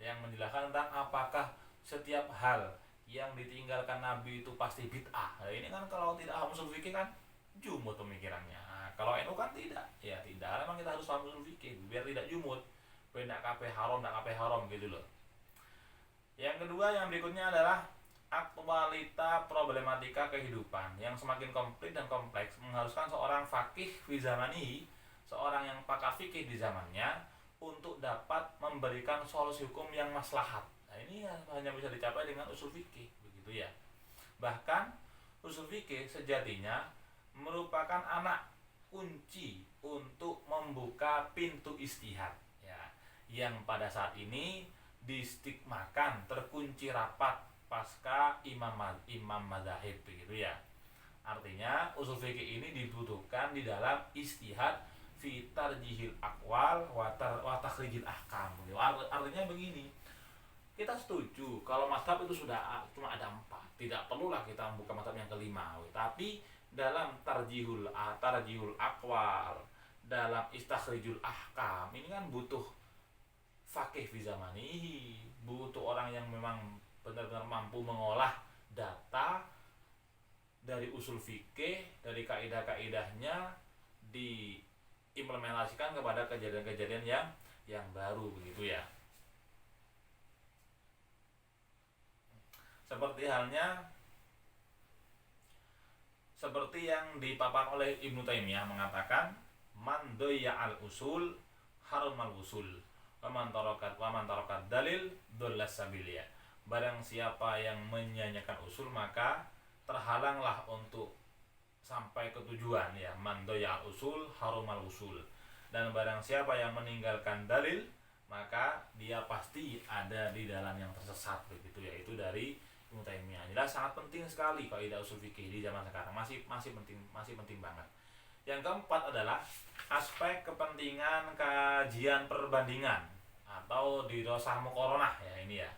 yang menjelaskan tentang apakah setiap hal yang ditinggalkan Nabi itu pasti bid'ah. Nah, ini kan kalau tidak paham usul fikih kan jumud pemikirannya. Nah, kalau NU kan tidak, ya tidak. Memang kita harus paham usul fikih biar tidak jumud, biar tidak kabeh haram gitu loh. Yang kedua, yang berikutnya adalah aktualita problematika kehidupan yang semakin komplit dan kompleks, mengharuskan seorang faqih fi zamanihi, seorang yang pakar fikih di zamannya, untuk dapat memberikan solusi hukum yang maslahat. Nah ini hanya bisa dicapai dengan usul fikih begitu ya. Bahkan usul fikih sejatinya merupakan anak kunci untuk membuka pintu istihad ya, yang pada saat ini distigmakan terkunci rapat pasca imam madzhab begitu ya. Artinya usul fikih ini dibutuhkan di dalam istihad fi tarjihil aqwal wa takhrijil ahkam. Artinya begini, kita setuju kalau mazhab itu sudah cuma ada 4, tidak perlulah kita membuka mazhab yang kelima. Tapi dalam tarjihul aqwal, dalam istakhrijul ahkam, ini kan butuh faqih fi zamanihi, butuh orang yang memang benar-benar mampu mengolah data dari usul fikih, dari kaidah-kaidahnya, diimplementasikan kepada kejadian-kejadian yang baru, begitu ya. Seperti yang dipaparkan oleh Ibnu Taimiyah mengatakan, man doya'al usul harumal usul wa man tarakat dalil dollas sabiliya. Barang siapa yang menyanyikan usul maka terhalanglah untuk sampai ke tujuan, ya. Man doya'al usul harumal usul. Dan barang siapa yang meninggalkan dalil maka dia pasti ada di dalam yang tersesat, begitu ya. Itu dari Ibnu Taimiyah. Jelas sangat penting sekali kaidah usul fikih di zaman sekarang, masih penting banget. Yang keempat adalah aspek kepentingan kajian perbandingan atau dirosah muqaronah, ya ini ya.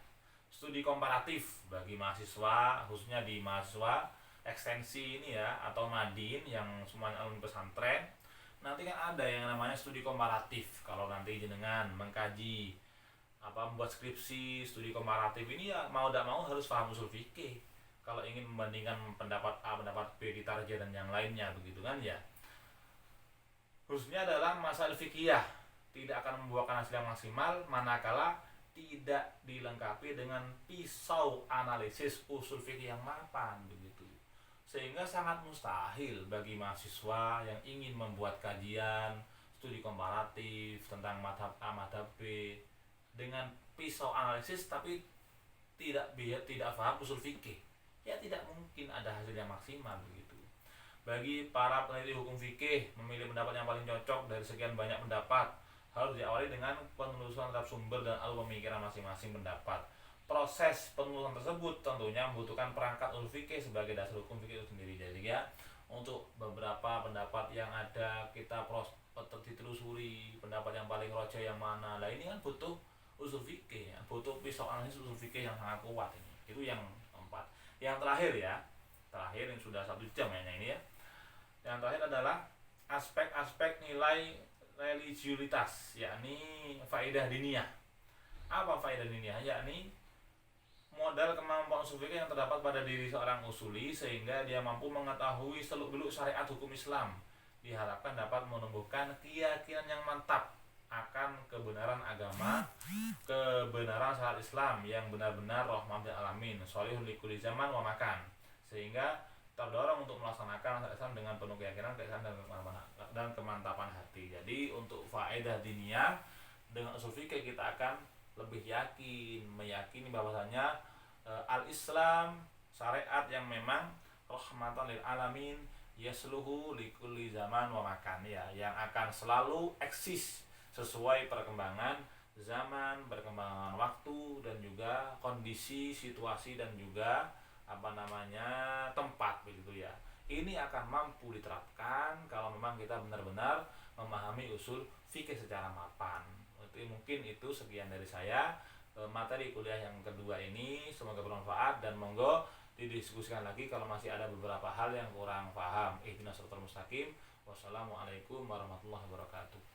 Studi komparatif bagi mahasiswa, khususnya di mahasiswa ekstensi ini ya, atau madin yang semuanya alumni pesantren. Nanti kan ada yang namanya studi komparatif. Kalau nanti jenengan mengkaji membuat skripsi studi komparatif ini, ya mau tidak mau harus paham usul fikih kalau ingin membandingkan pendapat A, pendapat B di tarjih dan yang lainnya, begitu kan ya. Khususnya adalah masalah fikih tidak akan membuahkan hasil yang maksimal manakala tidak dilengkapi dengan pisau analisis usul fikih yang mapan, begitu. Sehingga sangat mustahil bagi mahasiswa yang ingin membuat kajian studi komparatif tentang madhab A, madhab B dengan pisau analisis tapi tidak paham usul fikih, ya tidak mungkin ada hasil yang maksimal, begitu. Bagi para peneliti hukum fikih, memilih pendapat yang paling cocok dari sekian banyak pendapat harus diawali dengan penelusuran terhadap sumber dan alur pemikiran masing-masing pendapat. Proses penelusuran tersebut tentunya membutuhkan perangkat usul fikih sebagai dasar hukum fikih itu sendiri. Jadi ya, untuk beberapa pendapat yang ada kita ditelusuri pendapat yang paling rojo yang mana. Lah ini kan butuh usul fikih ya, butuh pisau analisis usul fikih yang sangat kuat ini. Itu yang keempat. Yang terakhir yang sudah 1 jam ya ini ya. Yang terakhir adalah aspek-aspek nilai religiulitas, yakni faedah diniyah. Apa faedah diniyah? Yakni modal kemampuan usul fikih yang terdapat pada diri seorang usuli sehingga dia mampu mengetahui seluk-beluk syariat hukum Islam. Diharapkan dapat menumbuhkan keyakinan yang mantap akan kebenaran agama, kebenaran syariat Islam yang benar-benar rahmatil alamin, sholihul likulli zaman wa makan, sehingga terdorong untuk melaksanakan syariat Islam dengan penuh keyakinan dan kemantapan hati. Jadi untuk faedah diniyah dengan usul fikih kita akan lebih meyakini bahwasanya al-Islam syariat yang memang rahmatan lil alamin, yasluhu likulli zaman wa makan, ya, yang akan selalu eksis sesuai perkembangan zaman, perkembangan waktu dan juga kondisi, situasi dan juga tempat, begitu ya. Ini akan mampu diterapkan kalau memang kita benar-benar memahami usul fikih secara mapan. Mungkin itu sekian dari saya materi kuliah yang kedua ini, semoga bermanfaat dan monggo didiskusikan lagi kalau masih ada beberapa hal yang kurang paham. Ihdinas siratal mustaqim. Wassalamualaikum warahmatullahi wabarakatuh.